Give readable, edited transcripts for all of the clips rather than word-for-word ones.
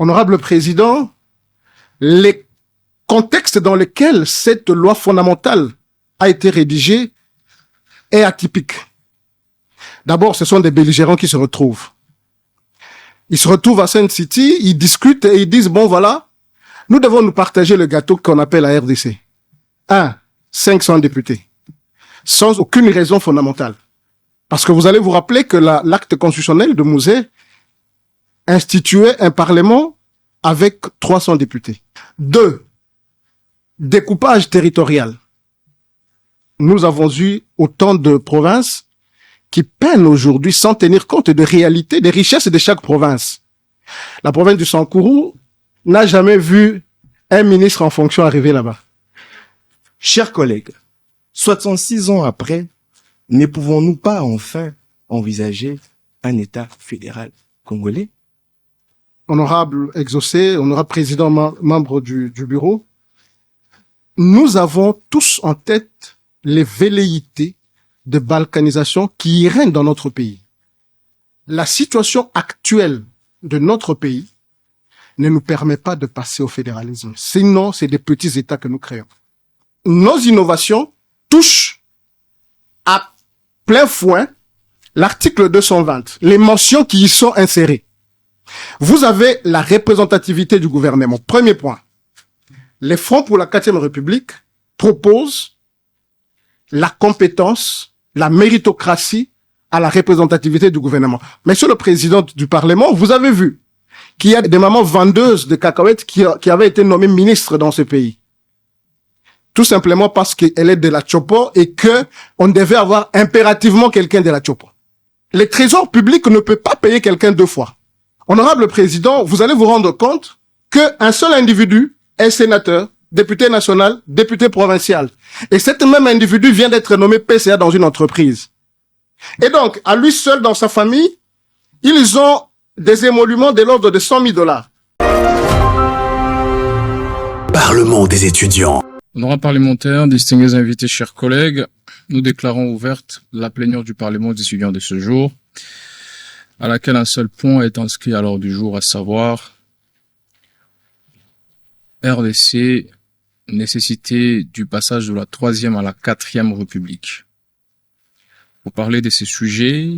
Honorable Président, les contextes dans lesquels cette loi fondamentale a été rédigée est atypique. D'abord, ce sont des belligérants qui se retrouvent. Ils se retrouvent à Sun City, ils discutent et ils disent, bon voilà, nous devons nous partager le gâteau qu'on appelle la RDC. 500 députés. Sans aucune raison fondamentale. Parce que vous allez vous rappeler que l'acte constitutionnel de Mouzé instituait un parlement avec 300 députés. 2. Découpage territorial. Nous avons eu autant de provinces qui peinent aujourd'hui sans tenir compte de réalité des richesses de chaque province. La province du Sankourou n'a jamais vu un ministre en fonction arriver là-bas. Chers collègues, 66 ans après, ne pouvons-nous pas enfin envisager un État fédéral congolais? Honorable exaucé, honorable président, membre du bureau, nous avons tous en tête les velléités de balkanisation qui règnent dans notre pays. La situation actuelle de notre pays ne nous permet pas de passer au fédéralisme. Sinon, c'est des petits États que nous créons. Nos innovations touchent à plein fouet l'article 220, les mentions qui y sont insérées. Vous avez la représentativité du gouvernement. Premier point. Les Fronts pour la 4e République proposent la compétence, la méritocratie à la représentativité du gouvernement. Monsieur le Président du Parlement, vous avez vu qu'il y a des mamans vendeuses de cacahuètes qui avaient été nommées ministres dans ce pays. Tout simplement parce qu'elle est de la Tchopo et que on devait avoir impérativement quelqu'un de la Tchopo. Le trésor public ne peut pas payer quelqu'un 2 fois. Honorable Président, vous allez vous rendre compte qu'un seul individu est sénateur, député national, député provincial. Et cet même individu vient d'être nommé PCA dans une entreprise. Et donc, à lui seul, dans sa famille, ils ont des émoluments de l'ordre de 100 000 $. Parlement des étudiants. Honorables parlementaires, distingués invités, chers collègues, nous déclarons ouverte la plénière du Parlement des étudiants de ce jour, à laquelle un seul point est inscrit à l'ordre du jour, à savoir RDC, nécessité du passage de la 3e à la 4e République. Pour parler de ces sujets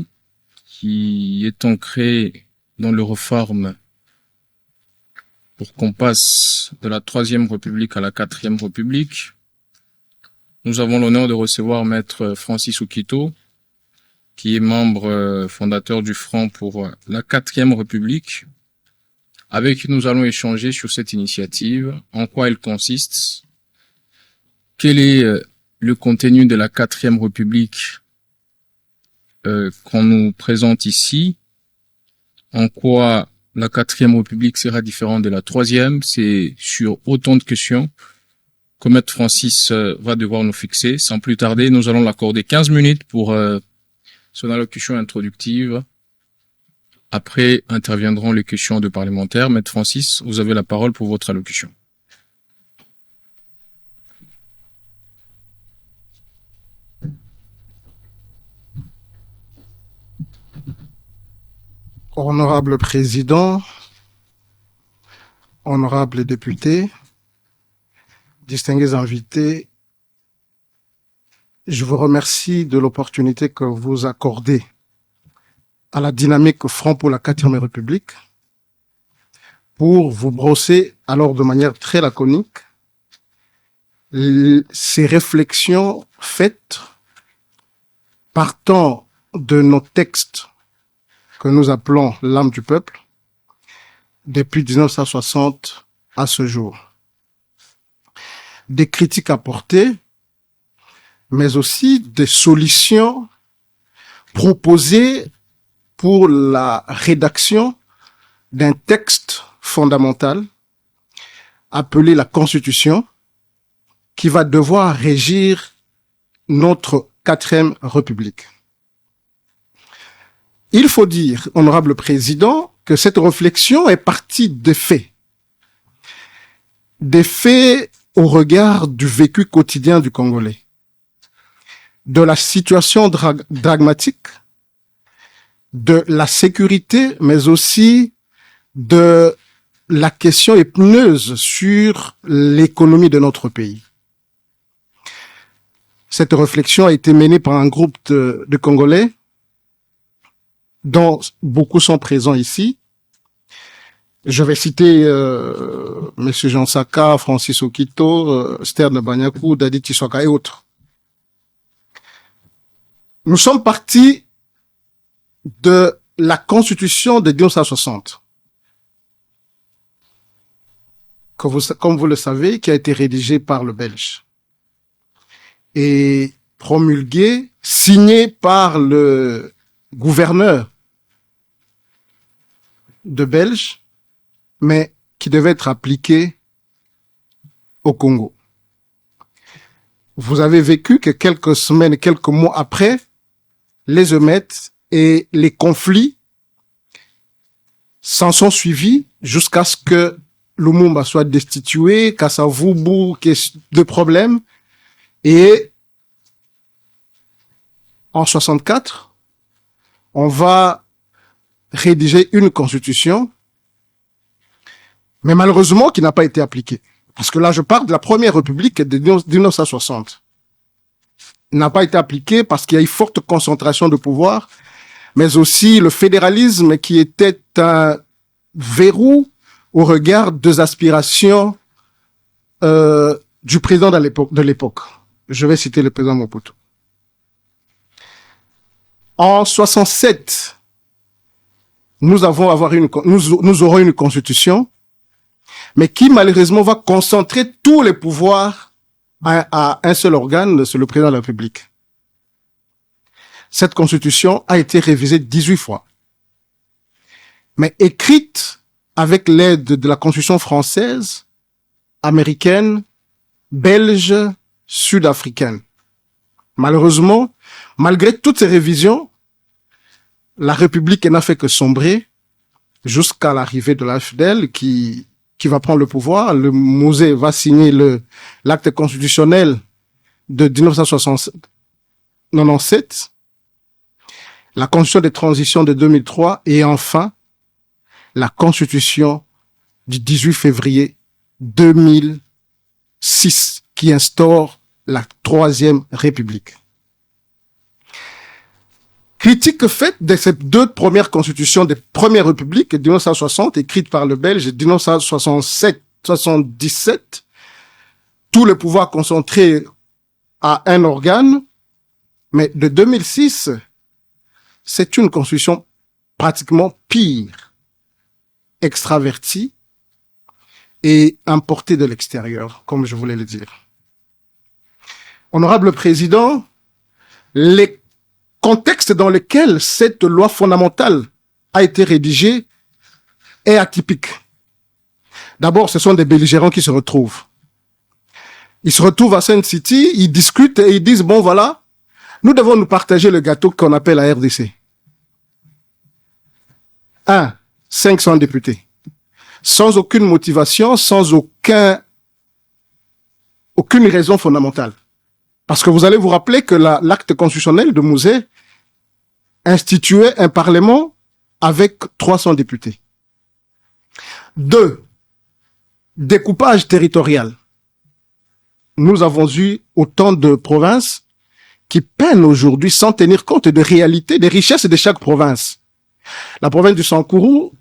qui est ancré dans le réforme pour qu'on passe de la 3e République à la 4e République, nous avons l'honneur de recevoir Maître Francis Oukito, qui est membre fondateur du Front pour la 4e République, avec qui nous allons échanger sur cette initiative, en quoi elle consiste, quel est le contenu de la 4e République qu'on nous présente ici, en quoi la 4e République sera différente de la 3e, c'est sur autant de questions que Maître Francis va devoir nous fixer. Sans plus tarder, nous allons l'accorder 15 minutes pour son allocution introductive. Après interviendront les questions de parlementaires. Maître Francis, vous avez la parole pour votre allocution. Honorable Président, honorables députés, distingués invités, je vous remercie de l'opportunité que vous accordez à la dynamique Front pour la 4e République pour vous brosser, alors de manière très laconique, ces réflexions faites partant de nos textes que nous appelons l'âme du peuple depuis 1960 à ce jour. Des critiques apportées, mais aussi des solutions proposées pour la rédaction d'un texte fondamental appelé la Constitution, qui va devoir régir notre 4e République. Il faut dire, honorable Président, que cette réflexion est partie des faits. Des faits au regard du vécu quotidien du Congolais. De la situation dramatique, de la sécurité, mais aussi de la question épineuse sur l'économie de notre pays. Cette réflexion a été menée par un groupe de Congolais, dont beaucoup sont présents ici. Je vais citer Monsieur Jean Saka, Francis Okito, Sterne Banyakou, Dadi Tiswaka et autres. Nous sommes partis de la Constitution de 1960, comme vous le savez, qui a été rédigée par le Belge et promulguée, signée par le gouverneur de Belge, mais qui devait être appliquée au Congo. Vous avez vécu que quelques semaines, quelques mois après, les émeutes et les conflits s'en sont suivis jusqu'à ce que Lumumba soit destitué, Kasavubu, qu'il y ait de problèmes. Et en 64, on va rédiger une constitution, mais malheureusement qui n'a pas été appliquée. Parce que là, je parle de la première république de 1960. Il n'a pas été appliqué parce qu'il y a eu forte concentration de pouvoir, mais aussi le fédéralisme qui était un verrou au regard des aspirations du président de l'époque. Je vais citer le président Mobutu. En 67, nous aurons une constitution, mais qui malheureusement va concentrer tous les pouvoirs à un seul organe, c'est le président de la République. Cette constitution a été révisée 18 fois, mais écrite avec l'aide de la constitution française, américaine, belge, sud-africaine. Malheureusement, malgré toutes ces révisions, la République n'a fait que sombrer jusqu'à l'arrivée de l'AFDL qui va prendre le pouvoir. Le Musée va signer l'acte constitutionnel de 1997, la constitution de transition de 2003 et enfin la constitution du 18 février 2006 qui instaure la Troisième République. Critique faite de ces deux premières constitutions des premières républiques, 1960, écrites par le Belge, et 1977, tout le pouvoir concentré à un organe, mais de 2006, c'est une constitution pratiquement pire, extravertie et importée de l'extérieur, comme je voulais le dire. Honorable Président, les contexte dans lequel cette loi fondamentale a été rédigée est atypique. D'abord, ce sont des belligérants qui se retrouvent. Ils se retrouvent à Sun City, ils discutent et ils disent, bon voilà, nous devons nous partager le gâteau qu'on appelle la RDC. 500 députés. Sans aucune motivation, sans aucune raison fondamentale. Parce que vous allez vous rappeler que l'acte constitutionnel de Musée instituait un parlement avec 300 députés. 2. Découpage territorial. Nous avons eu autant de provinces qui peinent aujourd'hui sans tenir compte de réalité, des richesses de chaque province. La province du Sankourou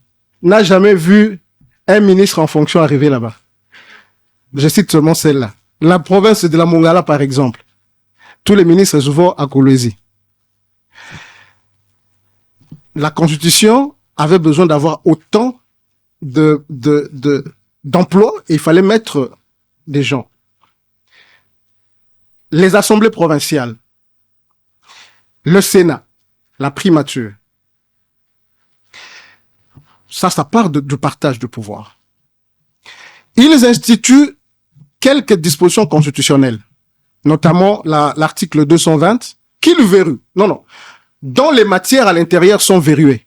n'a jamais vu un ministre en fonction arriver là-bas. Je cite seulement celle-là. La province de la Mongala, par exemple. Tous les ministres souvent à Kolwezi. La Constitution avait besoin d'avoir autant d'emplois et il fallait mettre des gens. Les assemblées provinciales, le Sénat, la primature. Ça part du partage de pouvoir. Ils instituent quelques dispositions constitutionnelles, notamment l'article 220, qui le verrouille. Non. Dont les matières à l'intérieur sont verrouillées.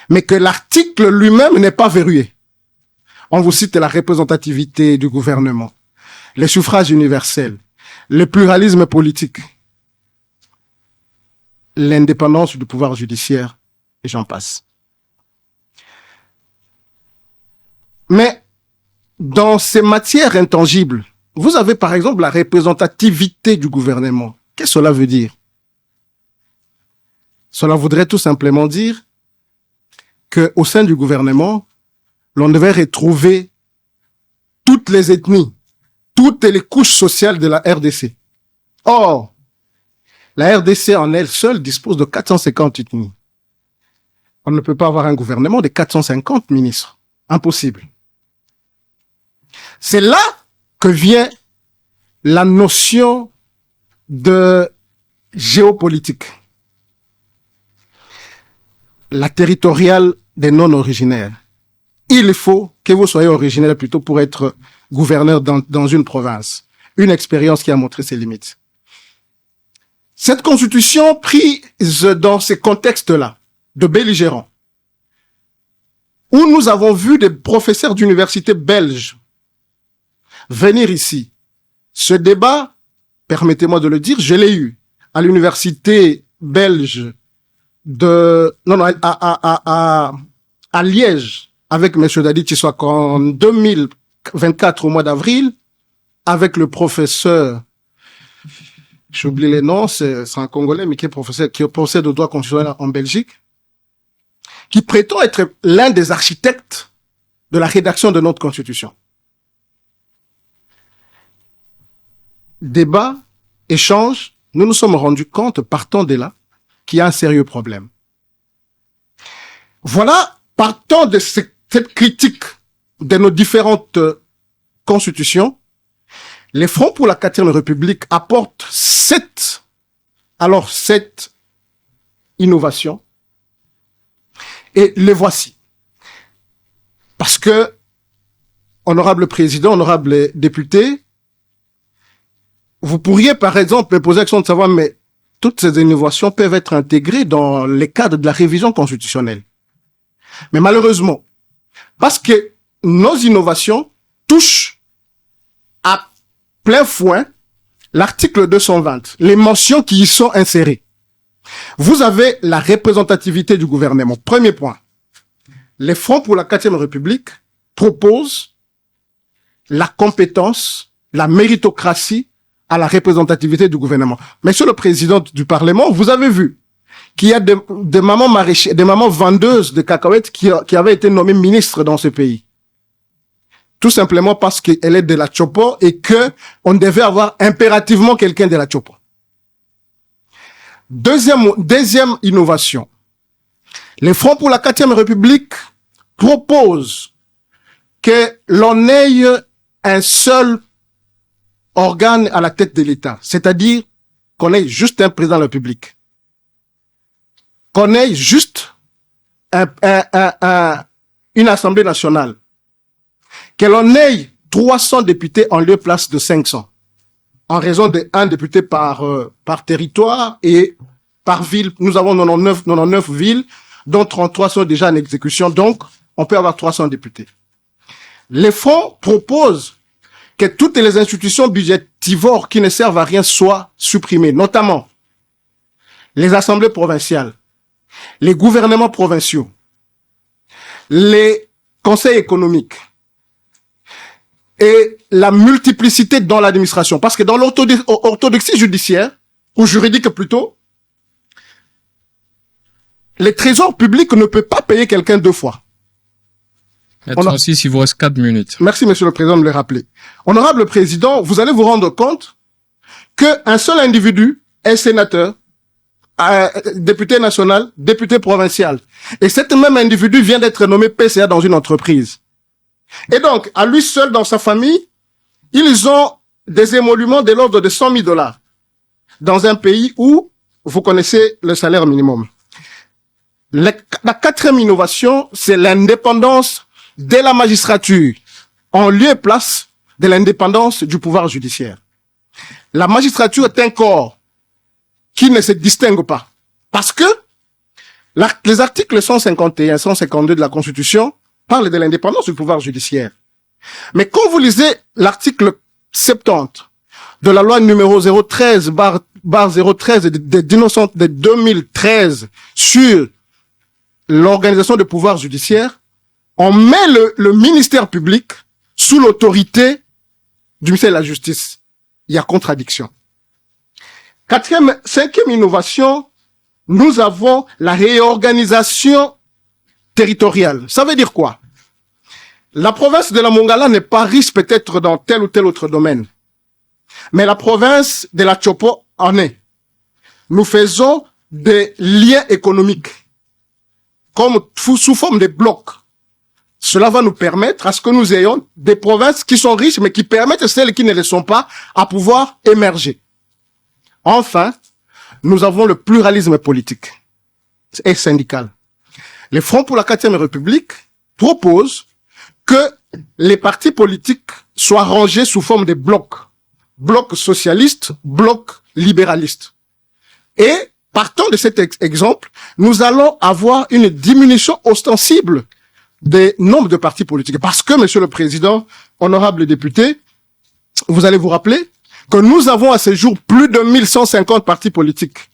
Mais que l'article lui-même n'est pas verrouillé. On vous cite la représentativité du gouvernement, les suffrages universels, le pluralisme politique, l'indépendance du pouvoir judiciaire, et j'en passe. Mais dans ces matières intangibles, vous avez par exemple la représentativité du gouvernement. Qu'est-ce que cela veut dire? Cela voudrait tout simplement dire qu'au sein du gouvernement, l'on devait retrouver toutes les ethnies, toutes les couches sociales de la RDC. Or, la RDC en elle seule dispose de 450 ethnies. On ne peut pas avoir un gouvernement de 450 ministres. Impossible. C'est là que vient la notion de géopolitique. La territoriale des non-originaires. Il faut que vous soyez originaire plutôt pour être gouverneur dans une province. Une expérience qui a montré ses limites. Cette constitution prise dans ces contextes-là, de belligérants, où nous avons vu des professeurs d'université belges venir ici. Ce débat, permettez-moi de le dire, je l'ai eu à l'université belge à Liège, avec M. Dadi Tissouak en 2024 au mois d'avril, avec le professeur, j'oublie les noms, c'est un Congolais, mais qui est professeur de droit constitutionnel en Belgique, qui prétend être l'un des architectes de la rédaction de notre Constitution. Débat, échange, nous nous sommes rendus compte, partant de là, qu'il y a un sérieux problème. Voilà, partant de cette critique de nos différentes constitutions, les Fronts pour la 4e République apportent cette innovation, et les voici. Parce que, honorable président, honorable député, vous pourriez par exemple me poser la question de savoir, mais toutes ces innovations peuvent être intégrées dans les cadres de la révision constitutionnelle. Mais malheureusement, parce que nos innovations touchent à plein fouet l'article 220, les mentions qui y sont insérées. Vous avez la représentativité du gouvernement. Premier point. Les Fronts pour la 4e République proposent la compétence, la méritocratie à la représentativité du gouvernement. Monsieur le Président du Parlement, vous avez vu qu'il y a des mamans maraîchères, des mamans vendeuses de cacahuètes qui avaient été nommées ministres dans ce pays. Tout simplement parce qu'elle est de la Tchopo et que on devait avoir impérativement quelqu'un de la Tchopo. Deuxième innovation. Les Fronts pour la 4e République proposent que l'on ait un seul organe à la tête de l'État. C'est-à-dire qu'on ait juste un président de la République. Qu'on ait juste une Assemblée nationale. Que l'on ait 300 députés en lieu place de 500. En raison d'un député par territoire et par ville. Nous avons 99 villes, dont 33 sont déjà en exécution. Donc, on peut avoir 300 députés. Les fonds proposent que toutes les institutions budgétivores qui ne servent à rien soient supprimées, notamment les assemblées provinciales, les gouvernements provinciaux, les conseils économiques, et la multiplicité dans l'administration. Parce que dans l'orthodoxie judiciaire, ou juridique plutôt, les trésors publics ne peuvent pas payer quelqu'un 2 fois. Maître Francis, il vous reste 4 minutes. Merci, Monsieur le Président, de me le rappeler. Honorable Président, vous allez vous rendre compte qu'un seul individu est sénateur, député national, député provincial. Et cet même individu vient d'être nommé PCA dans une entreprise. Et donc, à lui seul, dans sa famille, ils ont des émoluments de l'ordre de 100 000 $. Dans un pays où vous connaissez le salaire minimum. La 4e innovation, c'est l'indépendance de la magistrature, en lieu et place de l'indépendance du pouvoir judiciaire. La magistrature est un corps qui ne se distingue pas. Parce que les articles 151 et 152 de la Constitution parlent de l'indépendance du pouvoir judiciaire. Mais quand vous lisez l'article 70 de la loi numéro 013/013 de 2013 sur l'organisation du pouvoir judiciaire, on met le ministère public sous l'autorité du ministère de la Justice. Il y a contradiction. Cinquième innovation, nous avons la réorganisation territoriale. Ça veut dire quoi? La province de la Mongala n'est pas riche peut-être dans tel ou tel autre domaine. Mais la province de la Chopo en est. Nous faisons des liens économiques comme sous forme de blocs. Cela va nous permettre à ce que nous ayons des provinces qui sont riches mais qui permettent à celles qui ne le sont pas à pouvoir émerger. Enfin, nous avons le pluralisme politique et syndical. Le Front pour la 4e République propose que les partis politiques soient rangés sous forme de blocs. Bloc socialiste, bloc libéraliste. Et, partant de cet exemple, nous allons avoir une diminution ostensible des nombres de partis politiques. Parce que, Monsieur le Président, honorables députés, vous allez vous rappeler que nous avons à ce jour plus de 1150 partis politiques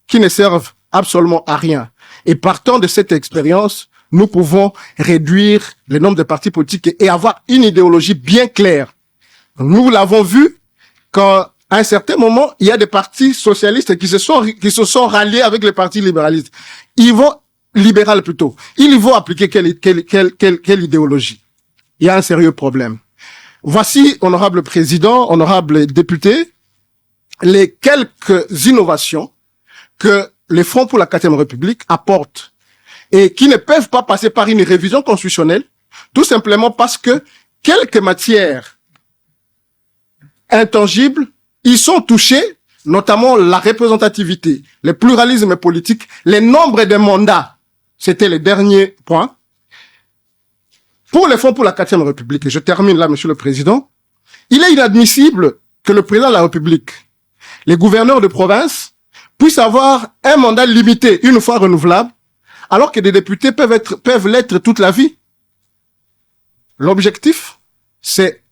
qui ne servent absolument à rien. Et partant de cette expérience, nous pouvons réduire le nombre de partis politiques et avoir une idéologie bien claire. Nous l'avons vu quand, à un certain moment, il y a des partis socialistes qui se sont ralliés avec les partis libéralistes. Ils vont appliquer quelle idéologie? Il y a un sérieux problème. Voici, honorable président, honorable député, les quelques innovations que les Front pour la 4e République apportent et qui ne peuvent pas passer par une révision constitutionnelle, tout simplement parce que quelques matières intangibles y sont touchées, notamment la représentativité, le pluralisme politique, les nombres de mandats. C'était le dernier point. Pour les Fonds pour la 4e République, et je termine là, Monsieur le Président, il est inadmissible que le président de la République, les gouverneurs de province, puissent avoir un mandat limité, une fois renouvelable, alors que des députés peuvent l'être toute la vie. L'objectif, c'est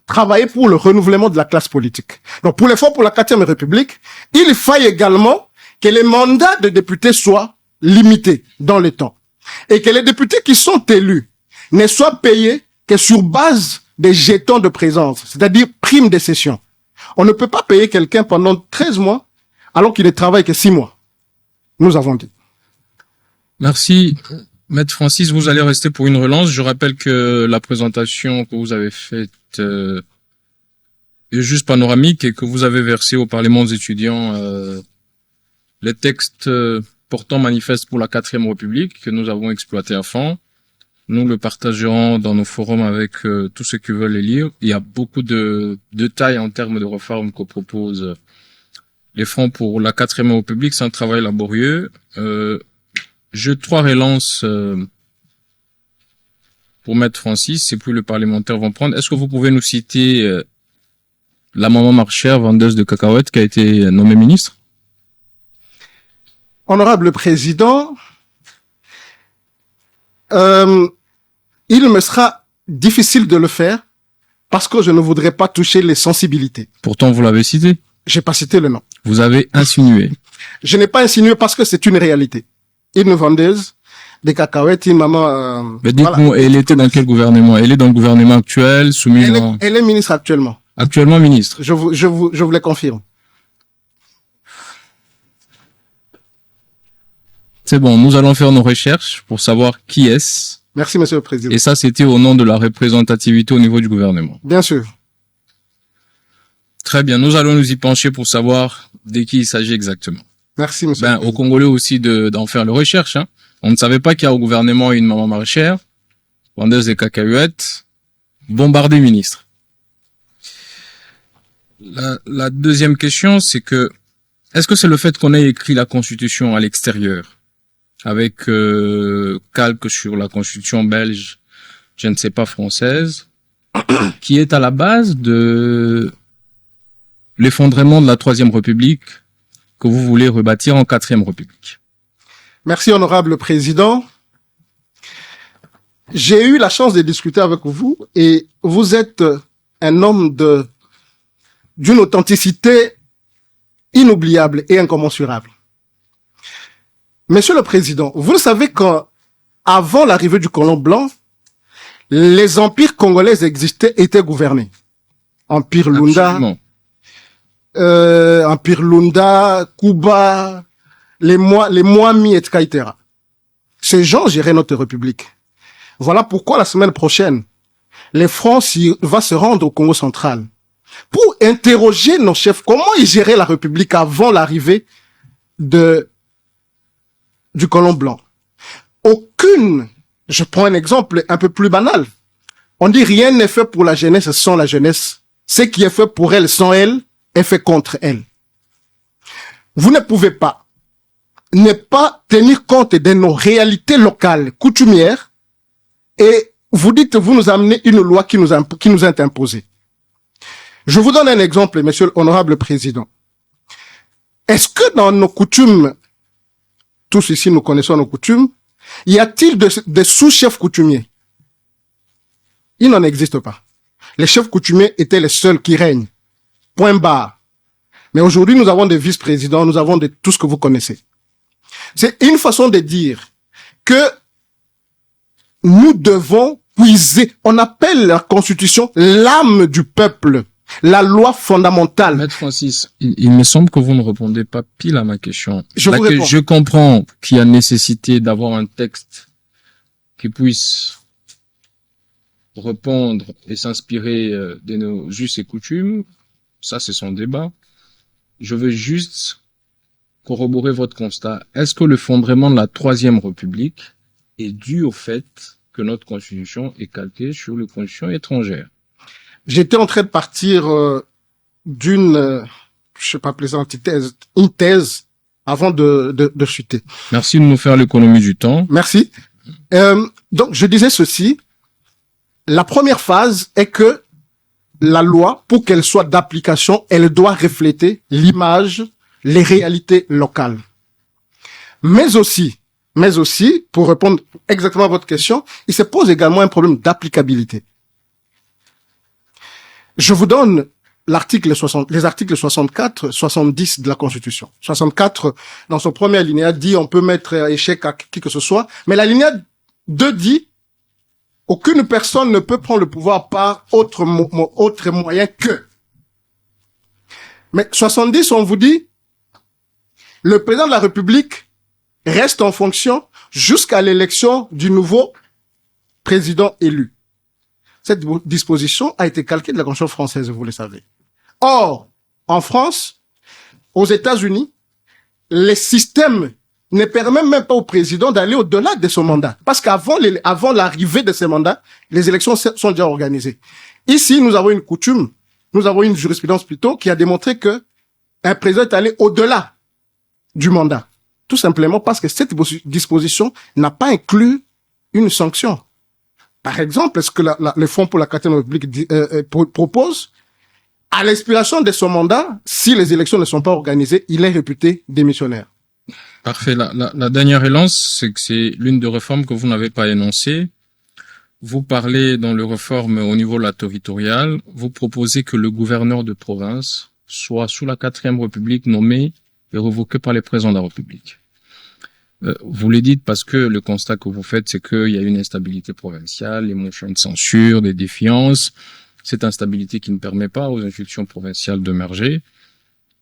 travailler pour le renouvellement de la classe politique. Donc, pour les Fonds pour la 4e République, il faille également que les mandats de députés soient limités dans le temps. Et que les députés qui sont élus ne soient payés que sur base des jetons de présence, c'est-à-dire prime de session. On ne peut pas payer quelqu'un pendant 13 mois alors qu'il ne travaille que 6 mois. Nous avons dit. Merci. Maître Francis, vous allez rester pour une relance. Je rappelle que la présentation que vous avez faite est juste panoramique et que vous avez versé au Parlement des étudiants les textes portant manifeste pour la 4e République que nous avons exploité à fond. Nous le partagerons dans nos forums avec tous ceux qui veulent les lire. Il y a beaucoup de détails en termes de réformes que proposent les Fronts pour la 4e République. C'est un travail laborieux. J'ai 3 relances pour Maître Francis, et puis les parlementaires vont prendre. Est-ce que vous pouvez nous citer la maman marchère, vendeuse de cacahuètes, qui a été nommée ministre? Honorable Président, il me sera difficile de le faire parce que je ne voudrais pas toucher les sensibilités. Pourtant, vous l'avez cité. J'ai pas cité le nom. Vous avez insinué. Je n'ai pas insinué parce que c'est une réalité. Une vendeuse de cacahuètes, une maman... Mais dites-nous, voilà. Elle était dans quel gouvernement? Elle est dans le gouvernement actuel, soumis elle est ministre actuellement. Actuellement ministre. Je vous le confirme. C'est bon, nous allons faire nos recherches pour savoir qui est-ce. Merci, Monsieur le Président. Et ça, c'était au nom de la représentativité au niveau du gouvernement. Bien sûr. Très bien, nous allons nous y pencher pour savoir de qui il s'agit exactement. Merci, Monsieur le Président. Aux Congolais aussi d'en faire les recherches. Hein. On ne savait pas qu'il y a au gouvernement une maman maraîchère, vendeuse de cacahuètes, bombardée ministre. La deuxième question, c'est que, est-ce que c'est le fait qu'on ait écrit la Constitution à l'extérieur, avec calque sur la Constitution belge, je ne sais pas française, qui est à la base de l'effondrement de la 3e République que vous voulez rebâtir en 4e République? Merci, honorable Président. J'ai eu la chance de discuter avec vous et vous êtes un homme d'une authenticité inoubliable et incommensurable. Monsieur le Président, vous le savez, quand avant l'arrivée du colon blanc, les empires congolais étaient gouvernés. Empire Lunda, Absolument. Empire Lunda, Kuba, les Mwami, etc. Ces gens géraient notre république. Voilà pourquoi la semaine prochaine, les France va se rendre au Congo central pour interroger nos chefs. Comment ils géraient la république avant l'arrivée du colon blanc? Je prends un exemple un peu plus banal. On dit rien n'est fait pour la jeunesse sans la jeunesse. Ce qui est fait pour elle sans elle est fait contre elle. Vous ne pouvez pas ne pas tenir compte de nos réalités locales, coutumières, et vous dites, vous nous amenez une loi qui nous est imposée. Je vous donne un exemple, monsieur l'honorable président. Est-ce que dans nos coutumes, tous ici nous connaissons nos coutumes, y a-t-il des sous-chefs coutumiers? Il n'en existe pas. Les chefs coutumiers étaient les seuls qui règnent. Point barre. Mais aujourd'hui, nous avons des vice-présidents, nous avons tout ce que vous connaissez. C'est une façon de dire que nous devons puiser. On appelle la Constitution l'âme du peuple, la loi fondamentale. Maître Francis, il me semble que vous ne répondez pas pile à ma question. Réponds. Je comprends qu'il y a nécessité d'avoir un texte qui puisse répondre et s'inspirer de nos us et coutumes. Ça, c'est son débat. Je veux juste corroborer votre constat. Est-ce que le fondement de la Troisième République est dû au fait que notre Constitution est calquée sur les constitutions étrangères? J'étais en train de partir d'une, je sais pas, une thèse avant de chuter. Merci de nous faire l'économie du temps. Merci. Donc, je disais ceci. La première phase est que la loi, pour qu'elle soit d'application, elle doit refléter l'image, les réalités locales. Mais aussi, pour répondre exactement à votre question, il se pose également un problème d'applicabilité. Je vous donne les articles 64, 70 de la Constitution. 64, dans son premier alinéa, dit on peut mettre à échec à qui que ce soit, mais l'alinéa 2 dit aucune personne ne peut prendre le pouvoir par autre moyen que. Mais 70, on vous dit, le président de la République reste en fonction jusqu'à l'élection du nouveau président élu. Cette disposition a été calquée de la Constitution française, vous le savez. Or, en France, aux États-Unis, les systèmes ne permettent même pas au président d'aller au-delà de son mandat. Parce qu'avant l'arrivée de ces mandats, les élections sont déjà organisées. Ici, nous avons une coutume, nous avons une jurisprudence plutôt, qui a démontré que un président est allé au-delà du mandat. Tout simplement parce que cette disposition n'a pas inclus une sanction. Par exemple, ce que le Fonds pour la quatrième République propose, à l'expiration de son mandat, si les élections ne sont pas organisées, il est réputé démissionnaire. Parfait. La dernière relance, c'est que c'est l'une des réformes que vous n'avez pas énoncées. Vous parlez dans le réforme au niveau de la territoriale, vous proposez que le gouverneur de province soit sous la quatrième République nommé et révoqué par les présidents de la République. Vous le dites parce que le constat que vous faites, c'est qu'il y a une instabilité provinciale, les motions de censure, des défiances, cette instabilité qui ne permet pas aux institutions provinciales d'émerger.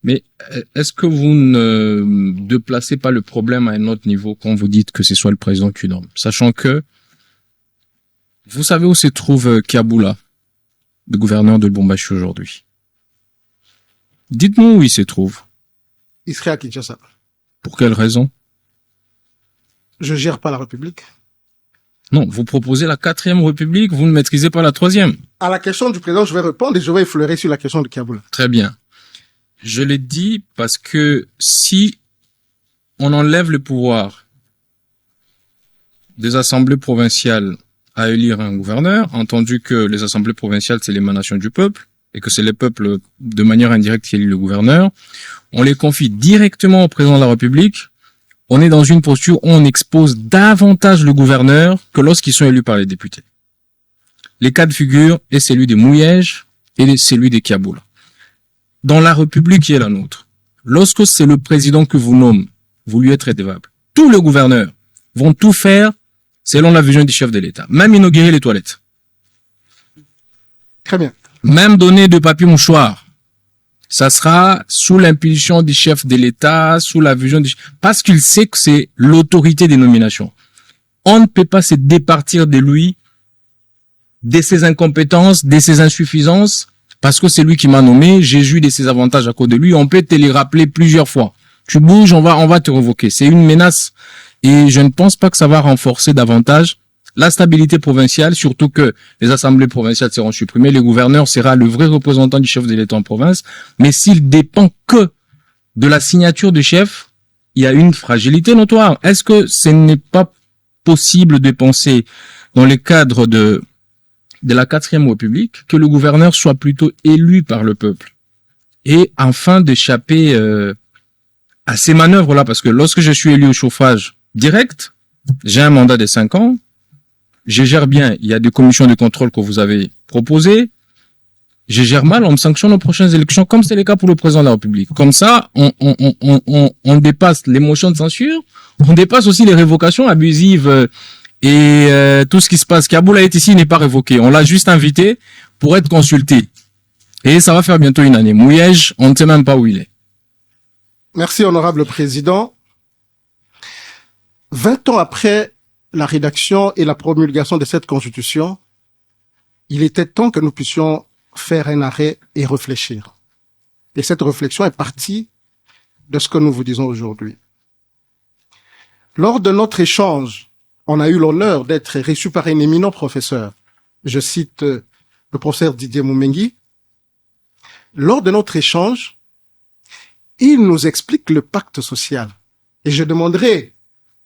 Mais est-ce que vous ne déplacez pas le problème à un autre niveau quand vous dites que ce soit le président qui nomme, sachant que vous savez où se trouve Kiaboula, le gouverneur de Lubumbashi aujourd'hui? Dites-nous où il se trouve. Il serait à Kinshasa. Pour quelle raison? Je gère pas la République. Non, vous proposez la quatrième République, vous ne maîtrisez pas la troisième. À la question du président, je vais répondre et je vais effleurer sur la question de Kiaboula. Très bien. Je l'ai dit parce que si on enlève le pouvoir des assemblées provinciales à élire un gouverneur, entendu que les assemblées provinciales, c'est l'émanation du peuple, et que c'est le peuple, de manière indirecte, qui élit le gouverneur, on les confie directement au président de la République, on est dans une posture où on expose davantage le gouverneur que lorsqu'ils sont élus par les députés. Les cas de figure est celui des Mouyèges et celui des Kiaboula. Dans la République qui est la nôtre, lorsque c'est le président que vous nommez, vous lui êtes redevable. Tous les gouverneurs vont tout faire selon la vision du chef de l'État. Même inaugurer les toilettes. Très bien. Même donner de papier mouchoir. Ça sera sous l'impulsion du chef de l'État, sous la vision du... Parce qu'il sait que c'est l'autorité des nominations. On ne peut pas se départir de lui, de ses incompétences, de ses insuffisances, parce que c'est lui qui m'a nommé, j'ai joué de ses avantages à cause de lui. On peut te les rappeler plusieurs fois. Tu bouges, on va te revoquer. C'est une menace et je ne pense pas que ça va renforcer davantage la stabilité provinciale, surtout que les assemblées provinciales seront supprimées, le gouverneur sera le vrai représentant du chef de l'État en province, mais s'il dépend que de la signature du chef, il y a une fragilité notoire. Est-ce que ce n'est pas possible de penser, dans le cadre de la 4e République, que le gouverneur soit plutôt élu par le peuple et afin d'échapper à ces manœuvres-là, parce que lorsque je suis élu au chauffage direct, j'ai un mandat de 5 ans, je gère bien, il y a des commissions de contrôle que vous avez proposées, je gère mal, on me sanctionne aux prochaines élections, comme c'est le cas pour le président de la République. Comme ça, on dépasse les motions de censure, on dépasse aussi les révocations abusives et tout ce qui se passe. Kaboul est ici, n'est pas révoqué, on l'a juste invité pour être consulté. Et ça va faire bientôt une année. Mouyège, on ne sait même pas où il est. Merci, honorable président. 20 ans après la rédaction et la promulgation de cette constitution, il était temps que nous puissions faire un arrêt et réfléchir. Et cette réflexion est partie de ce que nous vous disons aujourd'hui. Lors de notre échange, on a eu l'honneur d'être reçu par un éminent professeur. Je cite le professeur Didier Moumengi. Lors de notre échange, il nous explique le pacte social. Et je demanderai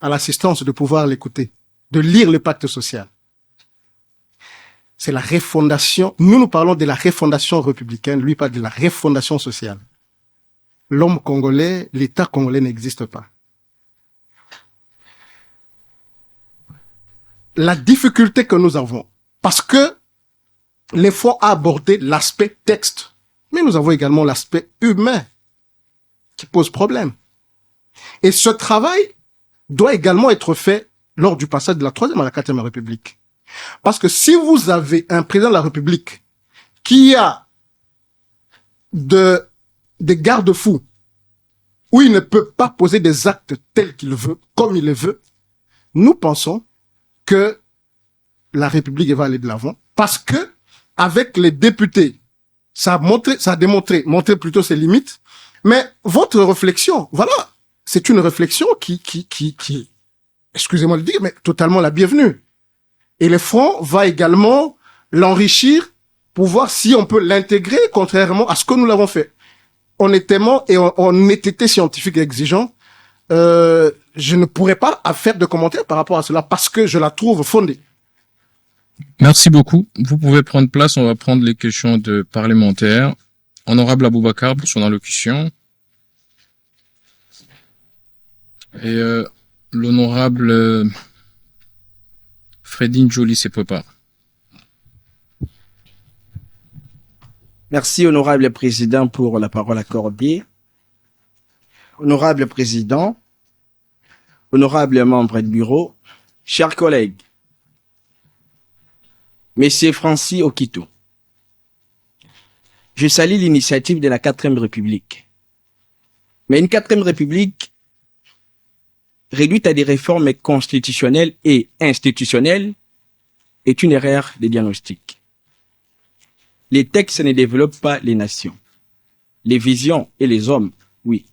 à l'assistance de pouvoir l'écouter, de lire le pacte social. C'est la refondation. Nous parlons de la refondation républicaine, lui parle de la refondation sociale. L'homme congolais, l'État congolais n'existe pas. La difficulté que nous avons, parce que l'effort a abordé l'aspect texte, mais nous avons également l'aspect humain qui pose problème. Et ce travail doit également être fait lors du passage de la 3e à la 4e République. Parce que si vous avez un président de la République qui a des garde-fous, où il ne peut pas poser des actes tels qu'il veut, comme il le veut, nous pensons que la République va aller de l'avant. Parce que, avec les députés, ça a démontré plutôt ses limites. Mais votre réflexion, voilà, c'est une réflexion qui, excusez-moi de le dire, mais totalement la bienvenue. Et le front va également l'enrichir pour voir si on peut l'intégrer contrairement à ce que nous l'avons fait. Honnêtement, et en été scientifique et exigeant, je ne pourrais pas faire de commentaires par rapport à cela parce que je la trouve fondée. Merci beaucoup. Vous pouvez prendre place, on va prendre les questions de parlementaires. Honorable Aboubakar pour son allocution. Et l'honorable Fredine Joly se prépare. Merci, honorable président, pour la parole accordée. Honorable président, honorable membre du bureau, chers collègues, Monsieur Francis Okito, je salue l'initiative de la 4e République. Mais une 4e République réduite à des réformes constitutionnelles et institutionnelles est une erreur de diagnostic. Les textes ne développent pas les nations. Les visions et les hommes, oui.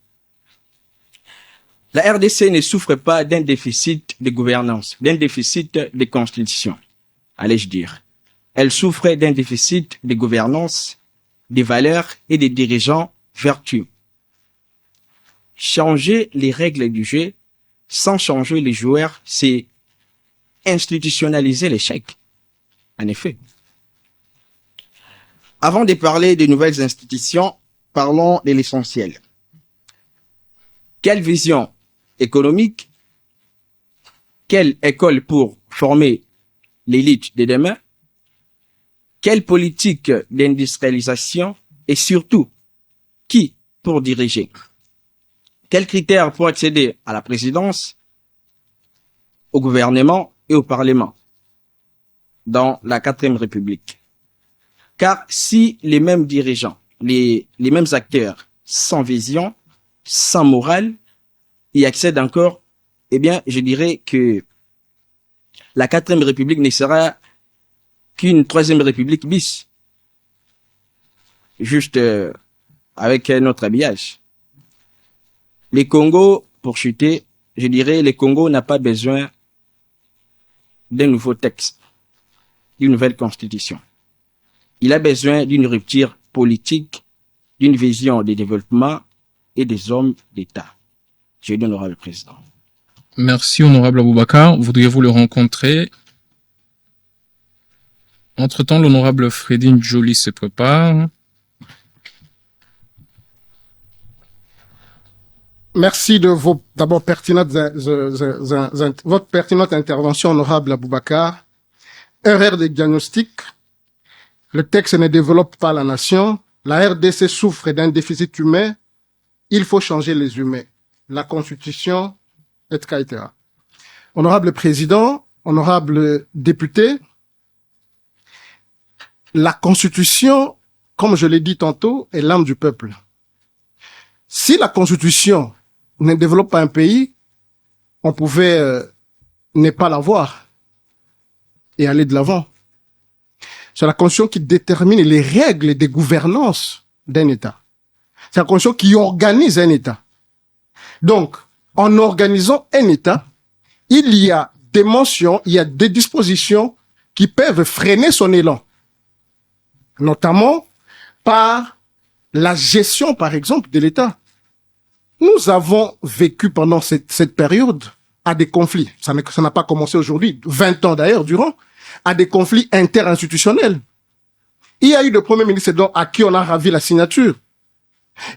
La RDC ne souffre pas d'un déficit de gouvernance, d'un déficit de constitution, allais-je dire. Elle souffre d'un déficit de gouvernance, des valeurs et des dirigeants vertueux. Changer les règles du jeu sans changer les joueurs, c'est institutionnaliser l'échec. En effet. Avant de parler des nouvelles institutions, parlons de l'essentiel. Quelle vision économique? Quelle école pour former l'élite de demain? Quelle politique d'industrialisation et surtout, qui pour diriger? Quels critères pour accéder à la présidence, au gouvernement et au Parlement dans la 4e République. Car si les mêmes dirigeants, les mêmes acteurs, sans vision, sans morale, y accèdent encore, eh bien, je dirais que la 4e République ne sera qu'une 3e République bis. Juste avec un autre habillage. Les Congo, pour chuter, je dirais, les Congo n'a pas besoin d'un nouveau texte, d'une nouvelle constitution. Il a besoin d'une rupture politique, d'une vision de développement et des hommes d'État. Je dis honorable président. Merci, honorable Aboubakar. Voudriez-vous le rencontrer? Entre-temps, l'honorable Fredine Joly se prépare. Merci de vos, d'abord, votre pertinente intervention, honorable Aboubakar. Erreur de diagnostic. Le texte ne développe pas la nation. La RDC souffre d'un déficit humain. Il faut changer les humains. La Constitution, etc. Honorable Président, honorable député, la Constitution, comme je l'ai dit tantôt, est l'âme du peuple. Si la Constitution ne développe pas un pays, on pouvait ne pas l'avoir et aller de l'avant. C'est la Constitution qui détermine les règles de gouvernance d'un État. C'est la Constitution qui organise un État. Donc, en organisant un État, il y a des mentions, il y a des dispositions qui peuvent freiner son élan. Notamment par la gestion, par exemple, de l'État. Nous avons vécu pendant cette période à des conflits. Ça n'a pas commencé aujourd'hui, 20 ans d'ailleurs durant, à des conflits interinstitutionnels. Il y a eu des premiers ministres à qui on a ravi la signature.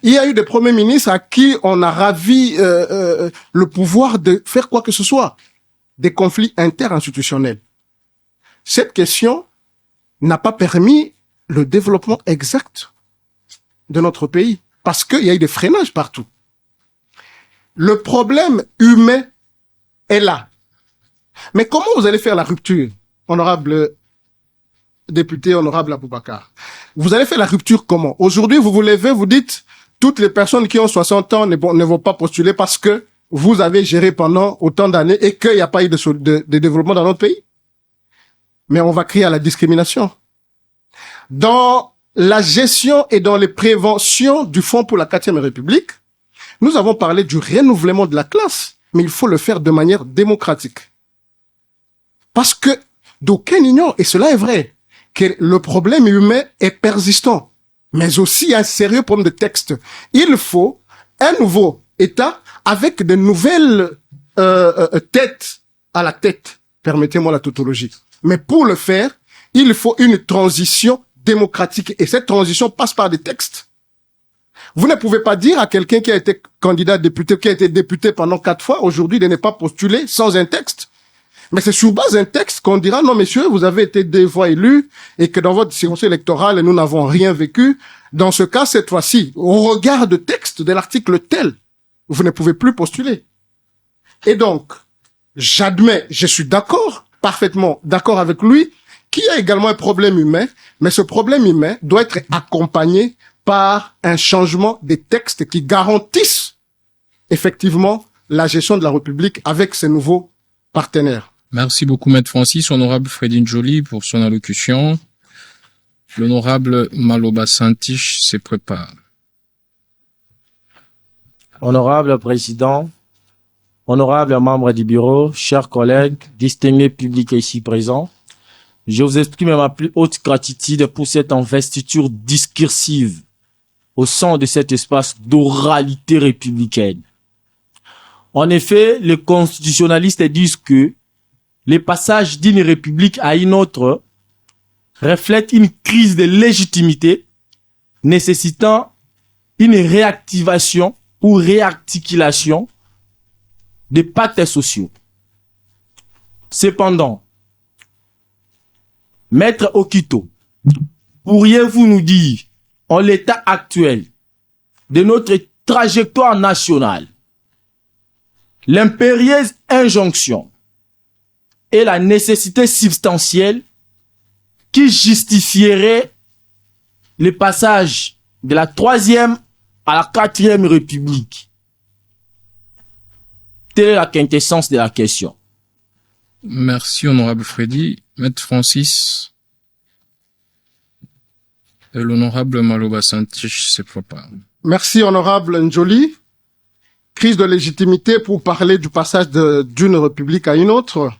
Il y a eu des premiers ministres à qui on a ravi le pouvoir de faire quoi que ce soit. Des conflits interinstitutionnels. Cette question n'a pas permis le développement exact de notre pays. Parce qu'il y a eu des freinages partout. Le problème humain est là. Mais comment vous allez faire la rupture, honorable député, honorable Aboubakar? Vous allez faire la rupture comment? Aujourd'hui, vous vous levez, vous dites, toutes les personnes qui ont 60 ans ne vont pas postuler parce que vous avez géré pendant autant d'années et qu'il n'y a pas eu de développement dans notre pays. Mais on va crier à la discrimination. Dans la gestion et dans les préventions du Fonds pour la 4e République, nous avons parlé du renouvellement de la classe, mais il faut le faire de manière démocratique. Parce que d'aucuns ignorent, et cela est vrai, que le problème humain est persistant, mais aussi un sérieux problème de texte. Il faut un nouveau État avec de nouvelles têtes à la tête. Permettez-moi la tautologie. Mais pour le faire, il faut une transition démocratique. Et cette transition passe par des textes. Vous ne pouvez pas dire à quelqu'un qui a été candidat député, qui a été député pendant 4 fois, aujourd'hui de ne pas postuler sans un texte. Mais c'est sur base d'un texte qu'on dira, non messieurs, vous avez été 2 fois élus et que dans votre circonscription électorale, nous n'avons rien vécu. Dans ce cas, cette fois-ci, au regard de texte de l'article tel, vous ne pouvez plus postuler. Et donc, j'admets, je suis d'accord, parfaitement d'accord avec lui, qu'il y a également un problème humain, mais ce problème humain doit être accompagné par un changement des textes qui garantissent effectivement la gestion de la République avec ses nouveaux partenaires. Merci beaucoup, Maître Francis. Honorable Fredine Joly pour son allocution. L'honorable Maloba Santiche se prépare. Honorable Président, honorable membre du bureau, chers collègues, distingués publics ici présents, je vous exprime ma plus haute gratitude pour cette investiture discursive au sein de cet espace d'oralité républicaine. En effet, les constitutionnalistes disent que les passages d'une république à une autre reflètent une crise de légitimité nécessitant une réactivation ou réarticulation des pactes sociaux. Cependant, Maître Okito, pourriez-vous nous dire, en l'état actuel de notre trajectoire nationale, l'impérieuse injonction est la nécessité substantielle qui justifierait le passage de la 3e à la 4e République? Telle est la quintessence de la question. Merci, honorable Freddy. Maître Francis et l'honorable Maloba Santich se préparent. Merci, honorable Njoli. Crise de légitimité pour parler du passage d'une république à une autre.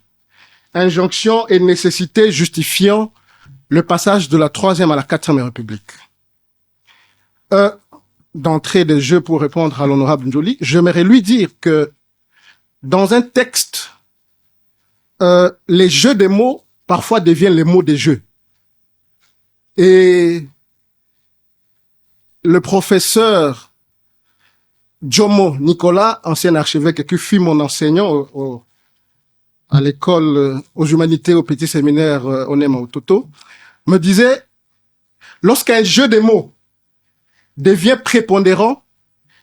Injonction et nécessité justifiant le passage de la 3e à la 4e République. D'entrée de jeu pour répondre à l'honorable Njoli, j'aimerais lui dire que dans un texte, les jeux des mots parfois deviennent les mots des jeux. Et le professeur Jomo Nicolas, ancien archevêque qui fut mon enseignant à l'école aux humanités au petit séminaire Onema Ototo, me disait, lorsqu'un jeu de mots devient prépondérant,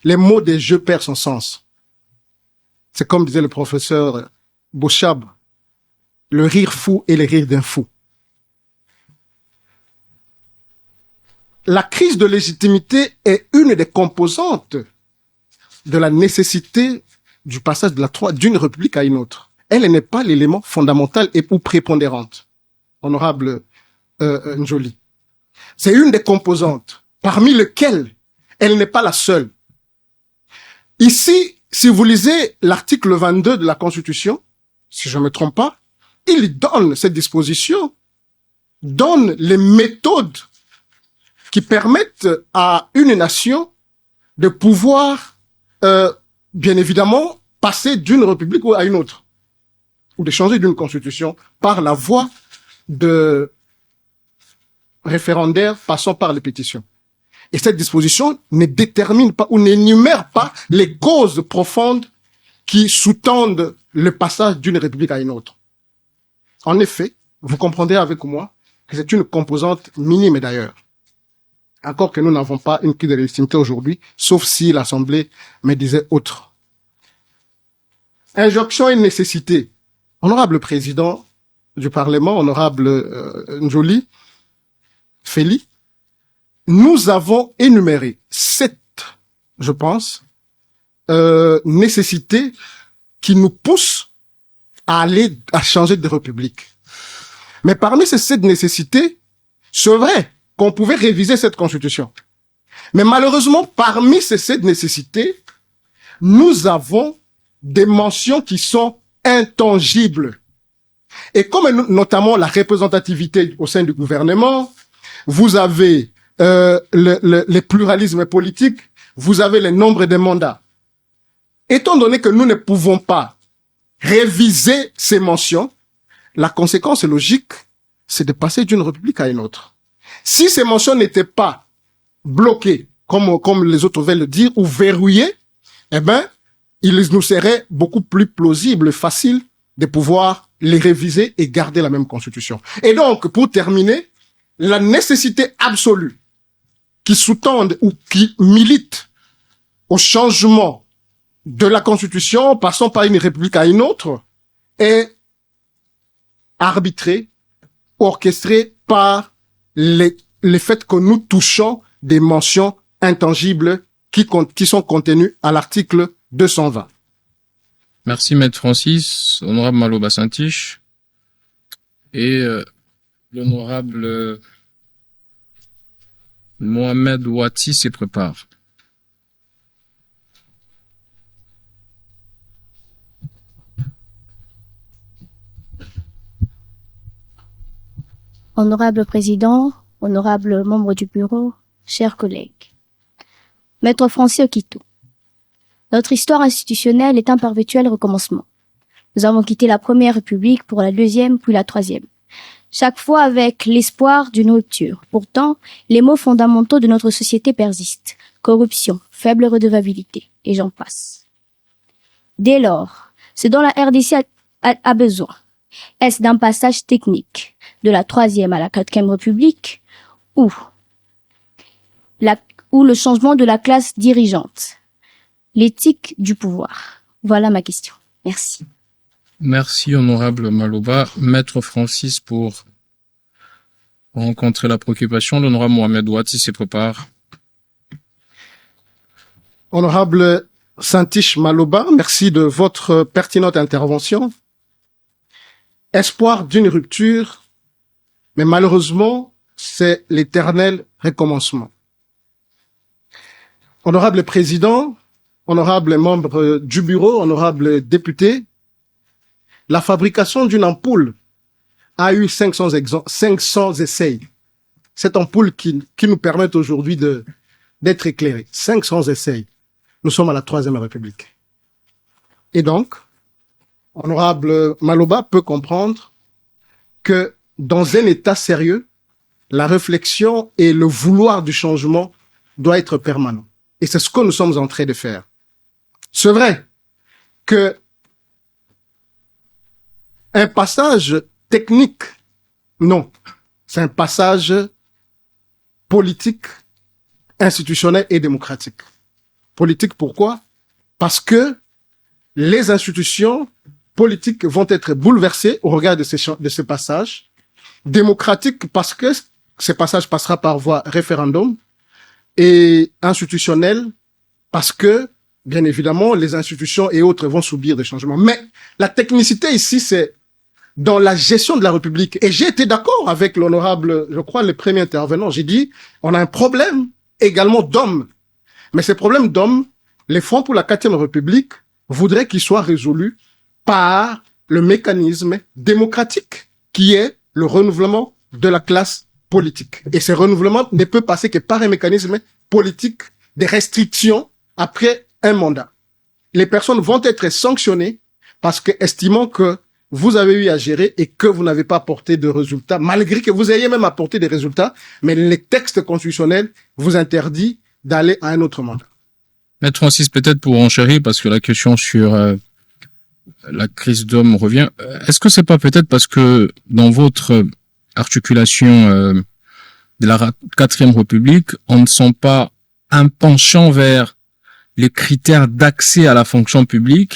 les mots des jeux perdent son sens. C'est comme disait le professeur Bochab, le rire fou et le rire d'un fou. La crise de légitimité est une des composantes de la nécessité du passage d'une république à une autre. Elle n'est pas l'élément fondamental et ou prépondérante, honorable Njoli. C'est une des composantes, parmi lesquelles elle n'est pas la seule. Ici, si vous lisez l'article 22 de la Constitution, si je ne me trompe pas, il donne cette disposition, donne les méthodes qui permettent à une nation de pouvoir, bien évidemment, passer d'une république à une autre, ou de changer d'une constitution par la voie de référendaire passant par les pétitions. Et cette disposition ne détermine pas ou n'énumère pas les causes profondes qui sous-tendent le passage d'une république à une autre. En effet, vous comprendrez avec moi que c'est une composante minime d'ailleurs. Encore que nous n'avons pas une crise de légitimité aujourd'hui, sauf si l'Assemblée me disait autre. Injonction et nécessité. Honorable président du Parlement, honorable Njoli, Feli, nous avons énuméré 7, je pense, nécessités qui nous poussent à changer de république. Mais parmi ces 7 nécessités, c'est vrai qu'on pouvait réviser cette constitution. Mais malheureusement, parmi ces 7 nécessités, nous avons des mentions qui sont intangibles. Et comme notamment la représentativité au sein du gouvernement, vous avez le pluralisme politique, vous avez le nombre de mandats. Étant donné que nous ne pouvons pas réviser ces mentions, la conséquence logique, c'est de passer d'une république à une autre. Si ces mentions n'étaient pas bloquées, comme les autres veulent le dire, ou verrouillées, eh ben, il nous serait beaucoup plus plausible, facile de pouvoir les réviser et garder la même constitution. Et donc, pour terminer, la nécessité absolue qui sous-tendent ou qui militent au changement de la Constitution, passant par une république à une autre, est arbitrée, orchestrée par le fait que nous touchons des mentions intangibles qui sont contenues à l'article 220. Merci, Maître Francis, honorable Maloba Santich et l'honorable Mohamed Ouati se prépare. Honorable Président, honorable membre du bureau, chers collègues. Maître Francis Okito. Notre histoire institutionnelle est un perpétuel recommencement. Nous avons quitté la première République pour la deuxième, puis la troisième. Chaque fois avec l'espoir d'une rupture. Pourtant, les maux fondamentaux de notre société persistent. Corruption, faible redevabilité, et j'en passe. Dès lors, ce dont la RDC a besoin, est-ce d'un passage technique de la 3e à la 4e République ou le changement de la classe dirigeante, l'éthique du pouvoir? Voilà ma question. Merci. Merci, honorable Maloba. Maître Francis pour rencontrer la préoccupation. L'honorable Mohamed Ouati se prépare. Honorable Santish Maloba, merci de votre pertinente intervention. Espoir d'une rupture, mais malheureusement, c'est l'éternel recommencement. Honorable Président, honorable membre du bureau, honorable député, la fabrication d'une ampoule a eu 500 essais. Cette ampoule qui nous permet aujourd'hui d'être éclairés. 500 essais. Nous sommes à la Troisième République. Et donc, honorable Maloba peut comprendre que dans un État sérieux, la réflexion et le vouloir du changement doit être permanent. Et c'est ce que nous sommes en train de faire. C'est vrai que un passage technique, non, c'est un passage politique, institutionnel et démocratique. Politique, pourquoi? Parce que les institutions politiques vont être bouleversées au regard de ces passages. Démocratique, parce que ce passage passera par voie référendum. Et institutionnel, parce que, bien évidemment, les institutions et autres vont subir des changements. Mais la technicité ici, c'est dans la gestion de la République. Et j'ai été d'accord avec l'honorable, je crois, le premier intervenant. J'ai dit, on a un problème également d'hommes. Mais ces problèmes d'hommes, les Fonds pour la 4e République voudraient qu'ils soient résolus par le mécanisme démocratique, qui est le renouvellement de la classe politique. Et ce renouvellement ne peut passer que par un mécanisme politique des restrictions après un mandat. Les personnes vont être sanctionnées parce que estimant que vous avez eu à gérer et que vous n'avez pas apporté de résultats, malgré que vous ayez même apporté des résultats, mais les textes constitutionnels vous interdisent d'aller à un autre mandat. Maître Francis, peut-être pour enchérir, parce que la question sur la crise d'hommes revient. Est-ce que c'est pas peut-être parce que dans votre articulation de la 4e République, on ne sent pas un penchant vers les critères d'accès à la fonction publique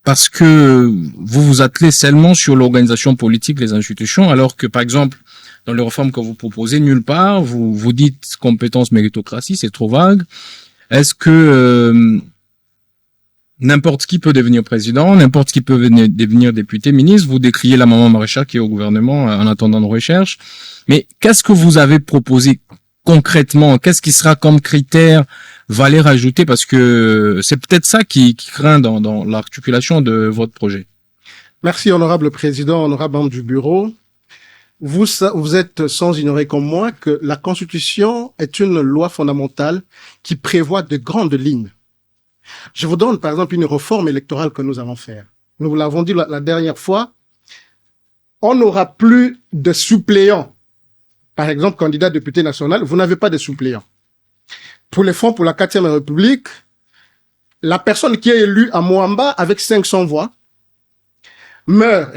parce que vous vous attelez seulement sur l'organisation politique, les institutions, alors que, par exemple, dans les réformes que vous proposez, nulle part, vous dites compétence méritocratie, c'est trop vague. Est-ce que n'importe qui peut devenir président, n'importe qui peut devenir député, ministre, vous décriez la maman maraîchère qui est au gouvernement en attendant nos recherches. Mais qu'est-ce que vous avez proposé concrètement? Qu'est-ce qui sera comme critère valeur ajoutée? Parce que c'est peut-être ça qui craint dans l'articulation de votre projet. Merci, honorable président, honorable membre du bureau. Vous êtes sans ignorer comme moi que la Constitution est une loi fondamentale qui prévoit de grandes lignes. Je vous donne, par exemple, une réforme électorale que nous allons faire. Nous vous l'avons dit la dernière fois. On n'aura plus de suppléants. Par exemple, candidat député national, vous n'avez pas de suppléants. Pour les fonds pour la 4e République, la personne qui est élue à Moamba avec 500 voix meurt,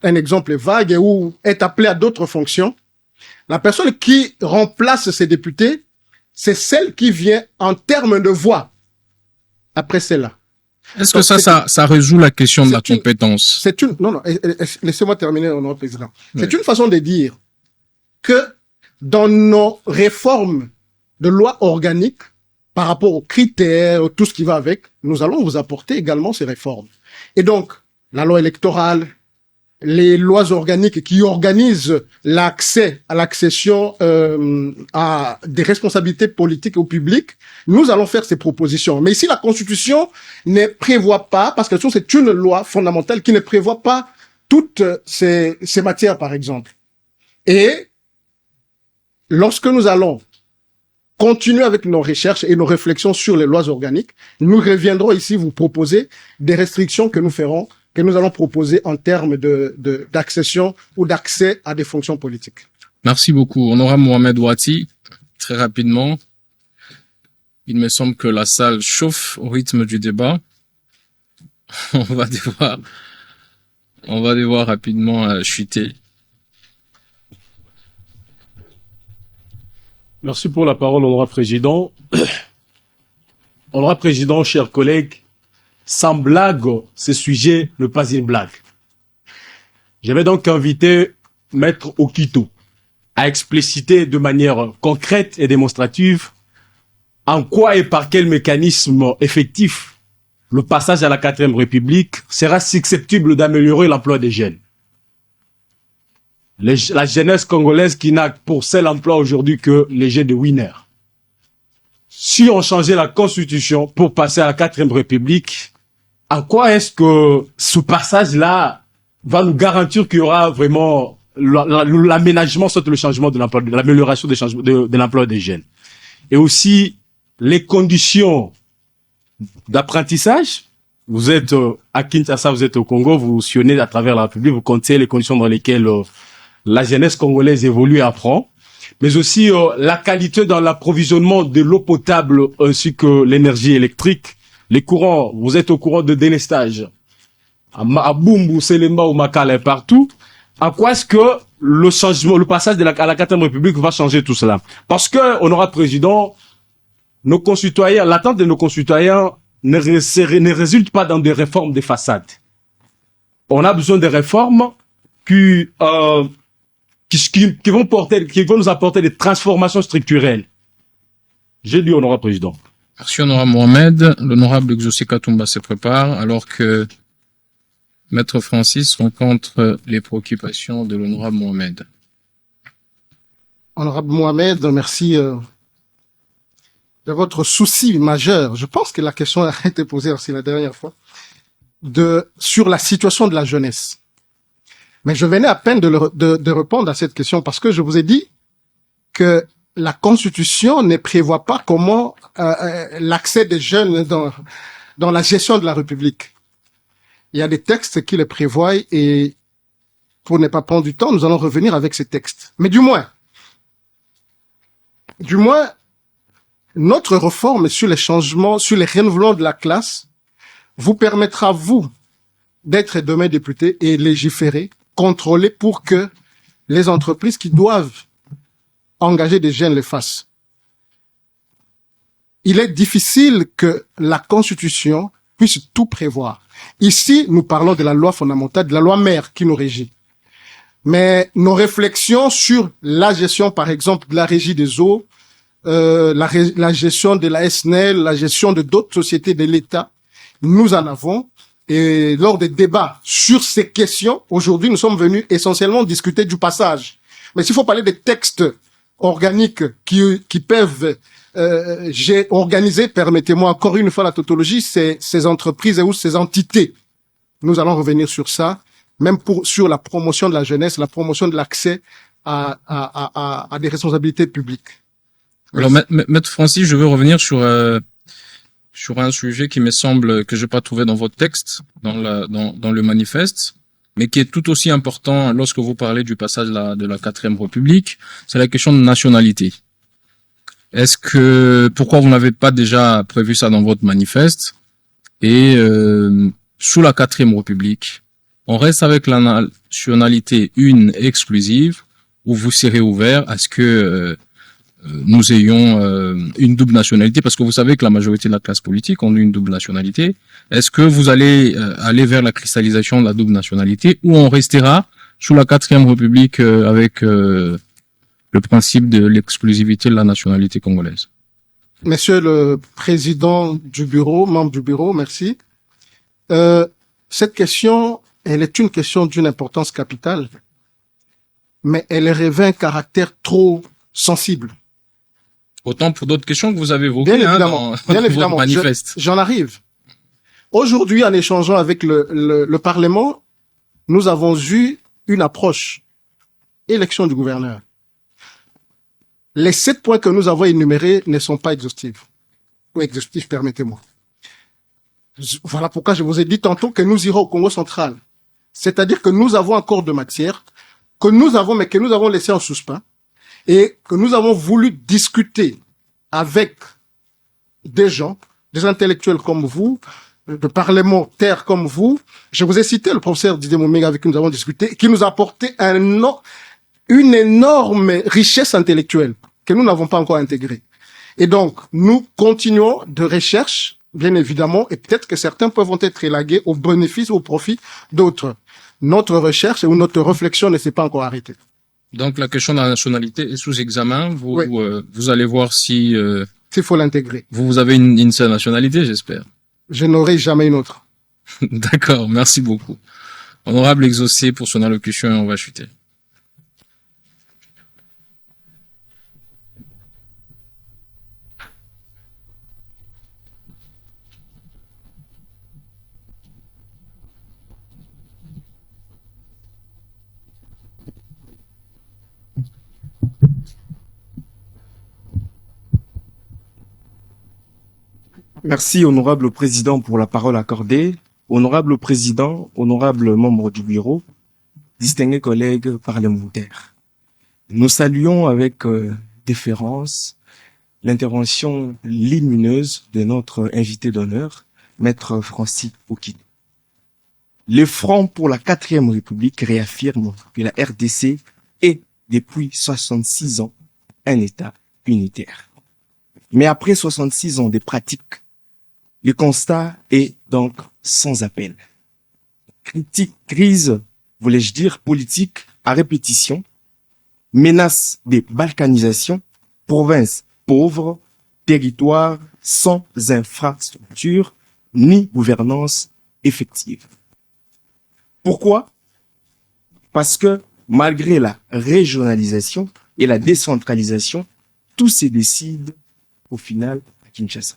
un exemple vague, ou est appelée à d'autres fonctions. La personne qui remplace ces députés, c'est celle qui vient en termes de voix après celle-là. Est-ce que ça résout la question de la compétence? Non, laissez-moi terminer, honorable président. Oui. C'est une façon de dire que dans nos réformes de loi organique, par rapport aux critères, tout ce qui va avec, nous allons vous apporter également ces réformes. Et donc, la loi électorale, les lois organiques qui organisent l'accès à l'accession à des responsabilités politiques au public, nous allons faire ces propositions. Mais ici, la Constitution ne prévoit pas, parce que c'est une loi fondamentale qui ne prévoit pas toutes ces matières, par exemple. Et lorsque nous allons continuer avec nos recherches et nos réflexions sur les lois organiques, nous reviendrons ici vous proposer des restrictions que nous allons proposer en termes d'accession ou d'accès à des fonctions politiques. Merci beaucoup. Honorable Mohamed Ouati, très rapidement. Il me semble que la salle chauffe au rythme du débat. On va devoir rapidement chuter. Merci pour la parole, honorable président. Honorable président, chers collègues, sans blague, ce sujet n'est pas une blague. Je vais donc inviter Maître Okito à expliciter de manière concrète et démonstrative en quoi et par quel mécanisme effectif le passage à la 4e République sera susceptible d'améliorer l'emploi des jeunes. La jeunesse congolaise qui n'a pour seul emploi aujourd'hui que les jeunes de Winner. Si on changeait la constitution pour passer à la 4e République, en quoi est-ce que ce passage-là va nous garantir qu'il y aura vraiment l'aménagement, soit le changement de l'emploi, l'amélioration de l'emploi des jeunes. Et aussi, les conditions d'apprentissage. Vous êtes à Kinshasa, vous êtes au Congo, vous sillonnez à travers la République, vous comptez les conditions dans lesquelles la jeunesse congolaise évolue et apprend. Mais aussi la qualité dans l'approvisionnement de l'eau potable ainsi que l'énergie électrique. Les courants, vous êtes au courant de délestage. À Bumbu, Selemba ou Makala et partout. À quoi est-ce que le changement, le passage à la 4e République va changer tout cela? Parce que, honorable président, nos concitoyens, l'attente de nos concitoyens ne résulte pas dans des réformes de façade. On a besoin de réformes qui vont nous apporter des transformations structurelles. J'ai dit, honorable président. Merci, honorable Mohamed. L'honorable Exaucé Katumba se prépare alors que Maître Francis rencontre les préoccupations de l'honorable Mohamed. Honorable Mohamed, merci de votre souci majeur. Je pense que la question a été posée aussi la dernière fois sur la situation de la jeunesse. Mais je venais à peine de répondre à cette question parce que je vous ai dit que la Constitution ne prévoit pas comment l'accès des jeunes dans la gestion de la République. Il y a des textes qui le prévoient et pour ne pas prendre du temps, nous allons revenir avec ces textes. Mais du moins, notre réforme sur les changements, sur les renouvellements de la classe, vous permettra, vous, d'être demain député et légiférer, contrôler pour que les entreprises qui doivent engager des jeunes le fassent. Il est difficile que la Constitution puisse tout prévoir. Ici, nous parlons de la loi fondamentale, de la loi mère qui nous régit. Mais nos réflexions sur la gestion, par exemple, de la régie des eaux, la gestion de la SNEL, la gestion de d'autres sociétés de l'État, nous en avons. Et lors des débats sur ces questions, aujourd'hui, nous sommes venus essentiellement discuter du passage. Mais s'il faut parler des textes organiques qui peuvent j'ai organisé, permettez-moi encore une fois la tautologie, ces entreprises ou ces entités. Nous allons revenir sur ça, même sur la promotion de la jeunesse, la promotion de l'accès à des responsabilités publiques. Alors, Maître Francis, je veux revenir sur un sujet qui me semble que je n'ai pas trouvé dans votre texte, dans le manifeste, mais qui est tout aussi important lorsque vous parlez du passage de la 4e République, c'est la question de nationalité. Pourquoi vous n'avez pas déjà prévu ça dans votre manifeste? Et sous la 4e République, on reste avec la nationalité une exclusive, ou vous serez ouvert à ce que nous ayons une double nationalité, parce que vous savez que la majorité de la classe politique ont une double nationalité. Est-ce que vous allez aller vers la cristallisation de la double nationalité, ou on restera sous la 4e République avec le principe de l'exclusivité de la nationalité congolaise? Monsieur le président du bureau, membre du bureau, merci. Cette question, elle est une question d'une importance capitale, mais elle revêt un caractère trop sensible. Autant pour d'autres questions que vous avez évoquées dans votre manifeste. J'en arrive. Aujourd'hui, en échangeant avec le Parlement, nous avons eu une approche élection du gouverneur. Les 7 points que nous avons énumérés ne sont pas exhaustifs. Ou exhaustifs, permettez-moi. Voilà pourquoi je vous ai dit tantôt que nous irons au Congo central. C'est-à-dire que nous avons encore de matière, que nous avons laissé en suspens, et que nous avons voulu discuter avec des gens, des intellectuels comme vous, de parlementaires comme vous. Je vous ai cité le professeur Didier Moumega avec qui nous avons discuté, qui nous a apporté une énorme richesse intellectuelle que nous n'avons pas encore intégrée. Et donc, nous continuons de recherche bien évidemment, et peut-être que certains peuvent être élagués au bénéfice ou au profit d'autres. Notre recherche ou notre réflexion ne s'est pas encore arrêtée. Donc la question de la nationalité est sous examen. Vous, Oui. vous allez voir si Il faut l'intégrer. vous avez une seule nationalité, j'espère. Je n'aurai jamais une autre. D'accord, merci beaucoup. Honorable exaucé pour son allocution et on va chuter. Merci, honorable président, pour la parole accordée. Honorable président, honorable membre du bureau, distingués collègues parlementaires. Nous saluons avec déférence l'intervention lumineuse de notre invité d'honneur, Maître Francis Okito. Le Front pour la 4e République réaffirme que la RDC est, depuis 66 ans, un État unitaire. Mais après 66 ans de pratiques, le constat est donc sans appel. Crise, voulais-je dire, politique à répétition, menace de balkanisation, province pauvre, territoire sans infrastructure ni gouvernance effective. Pourquoi? Parce que malgré la régionalisation et la décentralisation, tout se décide au final à Kinshasa.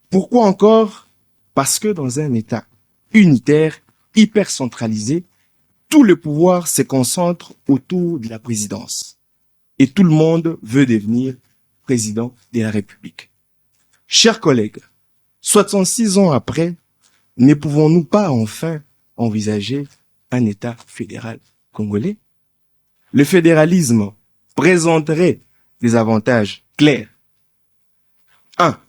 Pourquoi encore? Parce que dans un État unitaire, hyper centralisé, tout le pouvoir se concentre autour de la présidence. Et tout le monde veut devenir président de la République. Chers collègues, 66 ans après, ne pouvons-nous pas enfin envisager un État fédéral congolais? Le fédéralisme présenterait des avantages clairs. 1.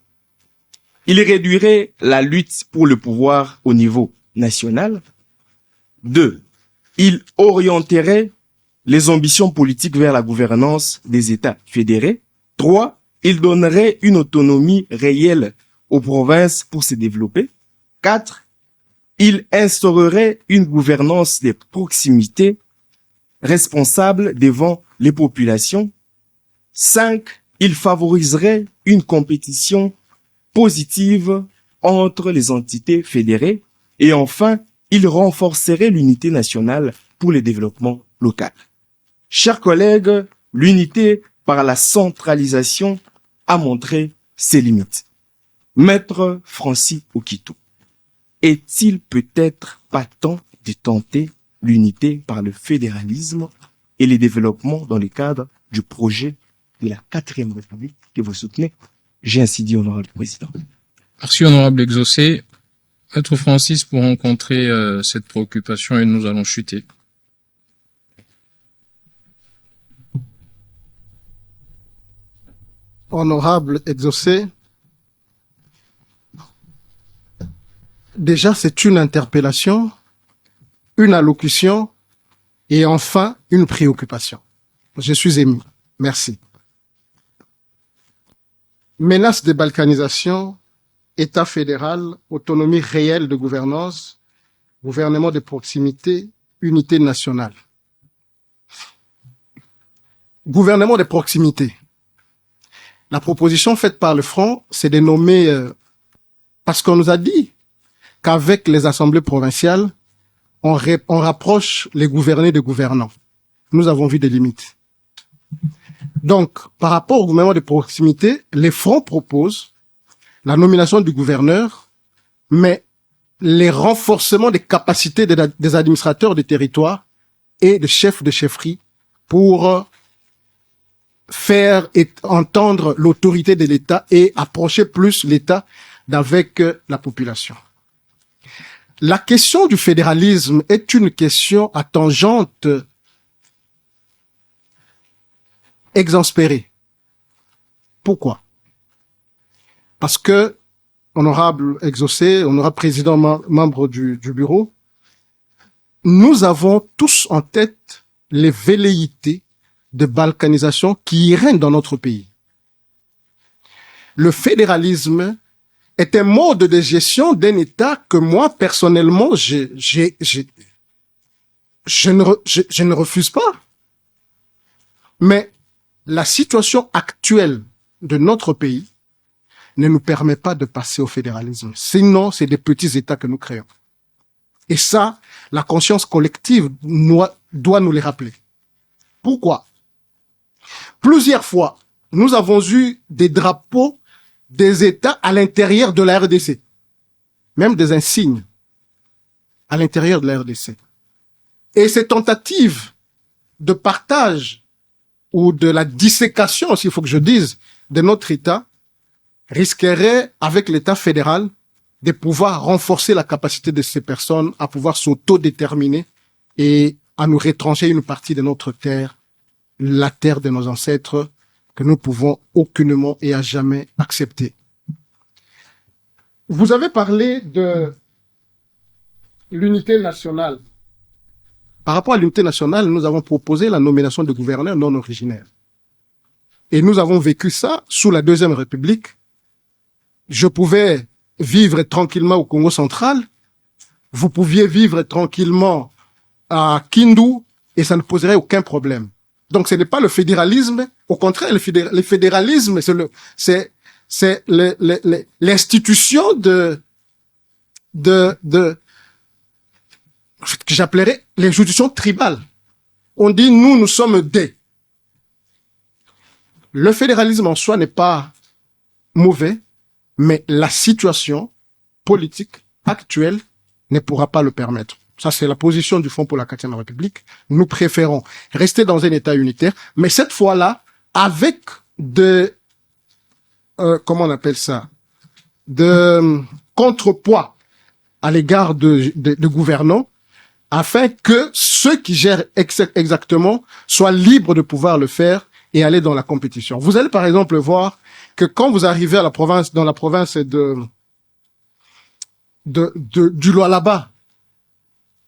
Il réduirait la lutte pour le pouvoir au niveau national. 2. Il orienterait les ambitions politiques vers la gouvernance des États fédérés. 3. Il donnerait une autonomie réelle aux provinces pour se développer. 4. Il instaurerait une gouvernance de proximité responsable devant les populations. 5. Il favoriserait une compétition positive entre les entités fédérées. Et enfin, il renforcerait l'unité nationale pour le développement local. Chers collègues, l'unité par la centralisation a montré ses limites. Maître Francis Okito, est-il peut-être pas temps de tenter l'unité par le fédéralisme et le développement dans le cadre du projet de la 4e République que vous soutenez? J'ai ainsi dit, honorable président. Merci, honorable exaucé. Maître Francis, pour rencontrer cette préoccupation, et nous allons chuter. Honorable exaucé, déjà c'est une interpellation, une allocution et enfin une préoccupation. Je suis ému. Merci. Menace de balkanisation, État fédéral, autonomie réelle de gouvernance, gouvernement de proximité, unité nationale. Gouvernement de proximité. La proposition faite par le Front, c'est de nommer, parce qu'on nous a dit qu'avec les assemblées provinciales, on rapproche les gouvernés des gouvernants. Nous avons vu des limites. Donc, par rapport au gouvernement de proximité, les Fronts proposent la nomination du gouverneur, mais les renforcements des capacités des administrateurs des territoires et des chefs de chefferie pour faire entendre l'autorité de l'État et approcher plus l'État d'avec la population. La question du fédéralisme est une question à tangente exaspérée. Pourquoi? Parce que, honorable exaucé, honorable président, membre du bureau, nous avons tous en tête les velléités de balkanisation qui règnent dans notre pays. Le fédéralisme est un mode de gestion d'un État que moi, personnellement, je ne refuse pas. Mais la situation actuelle de notre pays ne nous permet pas de passer au fédéralisme. Sinon, c'est des petits États que nous créons. Et ça, la conscience collective doit nous les rappeler. Pourquoi? Plusieurs fois, nous avons eu des drapeaux des États à l'intérieur de la RDC. Même des insignes à l'intérieur de la RDC. Et ces tentatives de partage ou de la dissécation, s'il faut que je dise, de notre État, risqueraient, avec l'État fédéral, de pouvoir renforcer la capacité de ces personnes à pouvoir s'autodéterminer et à nous retrancher une partie de notre terre, la terre de nos ancêtres, que nous pouvons aucunement et à jamais accepter. Vous avez parlé de l'unité nationale. Par rapport à l'unité nationale, nous avons proposé la nomination de gouverneurs non originaires. Et nous avons vécu ça sous la Deuxième République. Je pouvais vivre tranquillement au Congo central. Vous pouviez vivre tranquillement à Kindu et ça ne poserait aucun problème. Donc ce n'est pas le fédéralisme. Au contraire, le fédéralisme, c'est l'institution que j'appellerais l'institution tribale. On dit, nous sommes des. Le fédéralisme en soi n'est pas mauvais, mais la situation politique actuelle ne pourra pas le permettre. Ça, c'est la position du Front pour la 4e République. Nous préférons rester dans un État unitaire, mais cette fois-là, avec comment on appelle ça, de contrepoids à l'égard de gouvernants, afin que ceux qui gèrent exactement soient libres de pouvoir le faire et aller dans la compétition. Vous allez par exemple voir que quand vous arrivez à la province, dans la province du Lualaba,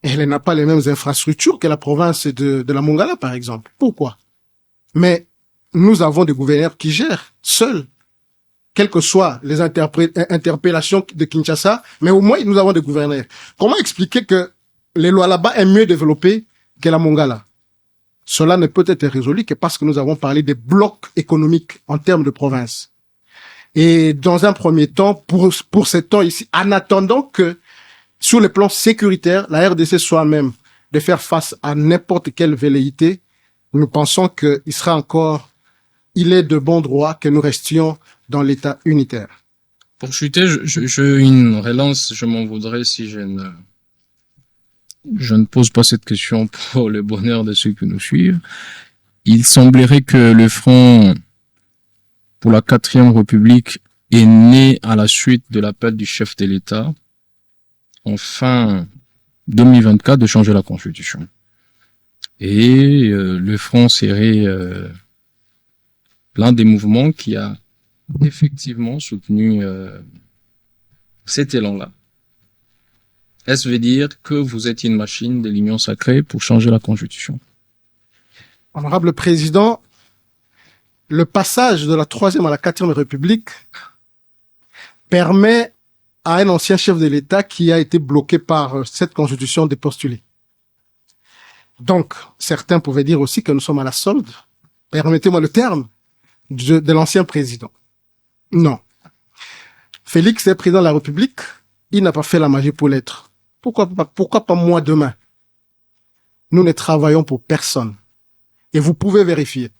elle n'a pas les mêmes infrastructures que la province de la Mongala, par exemple. Pourquoi? Mais nous avons des gouverneurs qui gèrent seuls, quelles que soient les interpellations de Kinshasa, mais au moins nous avons des gouverneurs. Comment expliquer que les Lualaba est mieux développé que la Mongala? Cela ne peut être résolu que parce que nous avons parlé des blocs économiques en termes de province. Et dans un premier temps, pour ces temps ici, en attendant que sur le plan sécuritaire, la RDC soit même de faire face à n'importe quelle velléité, nous pensons qu'il il est de bon droit que nous restions dans l'État unitaire. Pour chuter, une relance, je m'en voudrais si je ne pose pas cette question pour le bonheur de ceux qui nous suivent. Il semblerait que le Front pour la 4e République est né à la suite de l'appel du chef de l'État en fin 2024 de changer la Constitution. Et le Front serait l'un des mouvements qui a effectivement soutenu cet élan-là. Est-ce veut dire que vous êtes une machine de l'union sacrée pour changer la Constitution? Honorable Président, le passage de la 3e à la 4e République permet à un ancien chef de l'État qui a été bloqué par cette Constitution de postuler. Donc, certains pouvaient dire aussi que nous sommes à la solde, permettez-moi le terme, de l'ancien président. Non. Félix est président de la République, il n'a pas fait la magie pour l'être. Pourquoi pas moi demain? Nous ne travaillons pour personne. Et vous pouvez vérifier.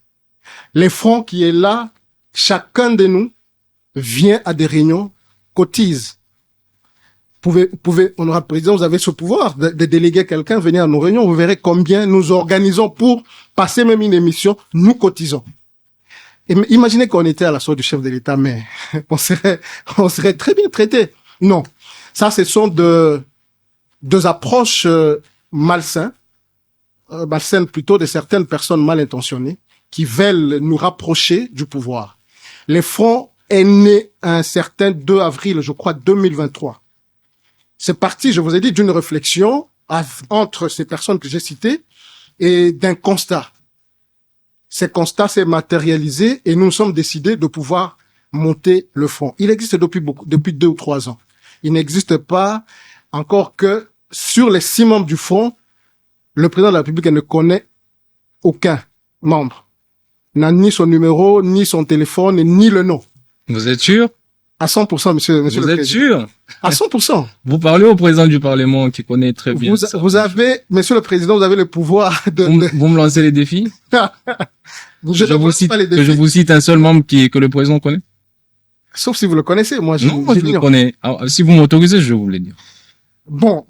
Les fonds qui est là, chacun de nous vient à des réunions, cotise. Honorable Président, vous avez ce pouvoir de déléguer quelqu'un, venir à nos réunions, vous verrez combien nous organisons pour passer même une émission, nous cotisons. Et imaginez qu'on était à la sorte du chef de l'État, mais on serait très bien traité. Non. Ça, ce sont deux approches malsaines plutôt de certaines personnes mal intentionnées qui veulent nous rapprocher du pouvoir. Le Front est né un certain 2 avril, je crois, 2023. C'est parti, je vous ai dit, d'une réflexion entre ces personnes que j'ai citées et d'un constat. Ce constat s'est matérialisé et nous nous sommes décidés de pouvoir monter le front. Il existe depuis 2 ou 3 ans. Il n'existe pas encore que sur les 6 membres du front, le président de la République ne connaît aucun membre. N'a ni son numéro, ni son téléphone, ni le nom. Vous êtes sûr? À 100%, monsieur Vous le êtes président. sûr? À 100%. Vous parlez au président du Parlement qui connaît très bien ça. Vous avez, monsieur le président, vous avez le pouvoir Vous me lancez les défis? Je ne vous lance cite, pas les que défis. je vous cite un seul membre que le président connaît? Sauf si vous le connaissez. Moi, Non, moi je le l'ignore. connais. Alors, si vous m'autorisez, je vais vous le dire. Bon,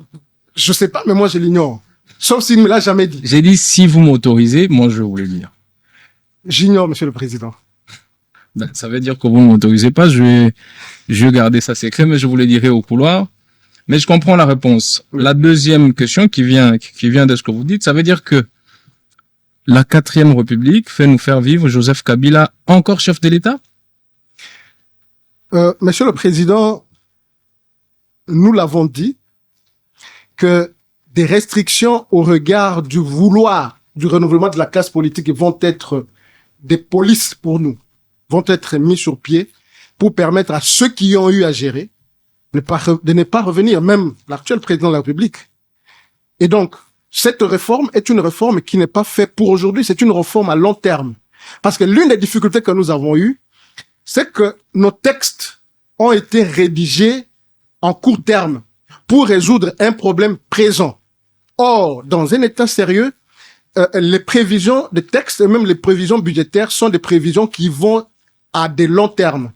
je sais pas, mais moi, je l'ignore. Sauf s'il me l'a jamais dit. J'ai dit si vous m'autorisez, moi je vais vous le dire. J'ignore, monsieur le président. Ben, ça veut dire que vous ne m'autorisez pas, je vais garder ça secret, mais je vous le dirai au couloir. Mais je comprends la réponse. La deuxième question qui vient de ce que vous dites, ça veut dire que la 4e République fait nous faire vivre Joseph Kabila encore chef de l'État? Monsieur le président, nous l'avons dit que des restrictions au regard du vouloir du renouvellement de la classe politique vont être des polices pour nous, vont être mis sur pied pour permettre à ceux qui ont eu à gérer de ne pas revenir, même l'actuel président de la République. Et donc, cette réforme est une réforme qui n'est pas faite pour aujourd'hui, c'est une réforme à long terme. Parce que l'une des difficultés que nous avons eues, c'est que nos textes ont été rédigés en court terme pour résoudre un problème présent. Or, dans un État sérieux, les prévisions de textes et même les prévisions budgétaires sont des prévisions qui vont à des longs termes.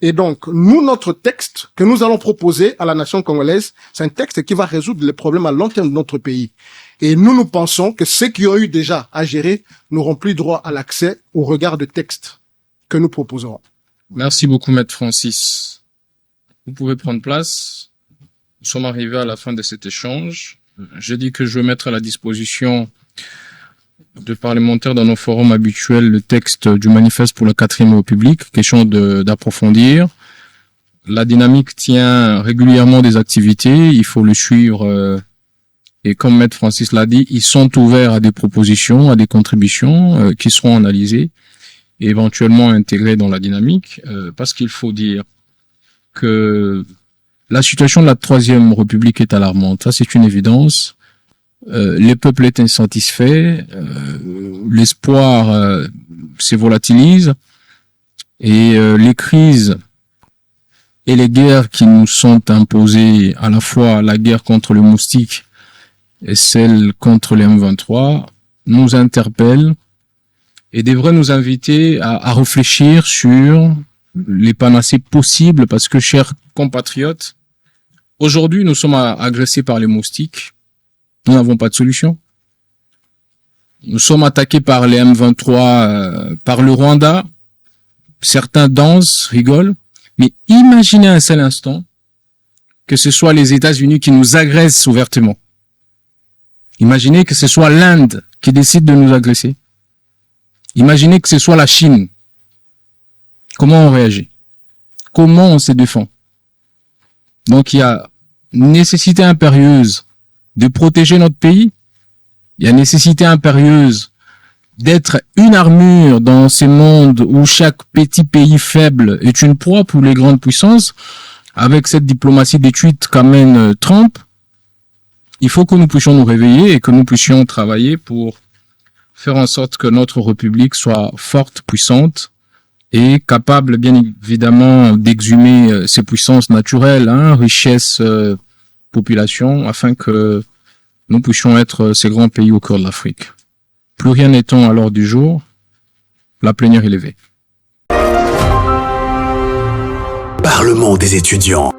Et donc, nous, notre texte que nous allons proposer à la nation congolaise, c'est un texte qui va résoudre les problèmes à long terme de notre pays. Et nous pensons que ceux qui ont eu déjà à gérer n'auront plus droit à l'accès au regard de texte que nous proposerons. Merci beaucoup, Maître Francis. Vous pouvez prendre place. Nous sommes arrivés à la fin de cet échange. J'ai dit que je vais mettre à la disposition de parlementaires dans nos forums habituels le texte du manifeste pour la 4e République. Question d'approfondir. La dynamique tient régulièrement des activités. Il faut le suivre. Et comme Maître Francis l'a dit, ils sont ouverts à des propositions, à des contributions qui seront analysées et éventuellement intégrées dans la dynamique. Parce qu'il faut dire que la situation de la 3e République est alarmante. Ça, c'est une évidence. Le peuple est insatisfait. L'espoir se volatilise. Et les crises et les guerres qui nous sont imposées, à la fois la guerre contre le moustique et celle contre les M23, nous interpellent et devraient nous inviter à réfléchir sur les panacées possibles, parce que, chers compatriotes, aujourd'hui, nous sommes agressés par les moustiques. Nous n'avons pas de solution. Nous sommes attaqués par les M23, par le Rwanda. Certains dansent, rigolent. Mais imaginez un seul instant que ce soit les États-Unis qui nous agressent ouvertement. Imaginez que ce soit l'Inde qui décide de nous agresser. Imaginez que ce soit la Chine. Comment on réagit? Comment on se défend? Donc il y a nécessité impérieuse de protéger notre pays. Il y a nécessité impérieuse d'être une armure dans ces mondes où chaque petit pays faible est une proie pour les grandes puissances. Avec cette diplomatie d'études qu'amène Trump, il faut que nous puissions nous réveiller et que nous puissions travailler pour faire en sorte que notre République soit forte, puissante et capable, bien évidemment, d'exhumer ses puissances naturelles, richesse, population, afin que nous puissions être ces grands pays au cœur de l'Afrique. Plus rien n'étant à l'ordre du jour, la plénière est levée. Parlement des étudiants.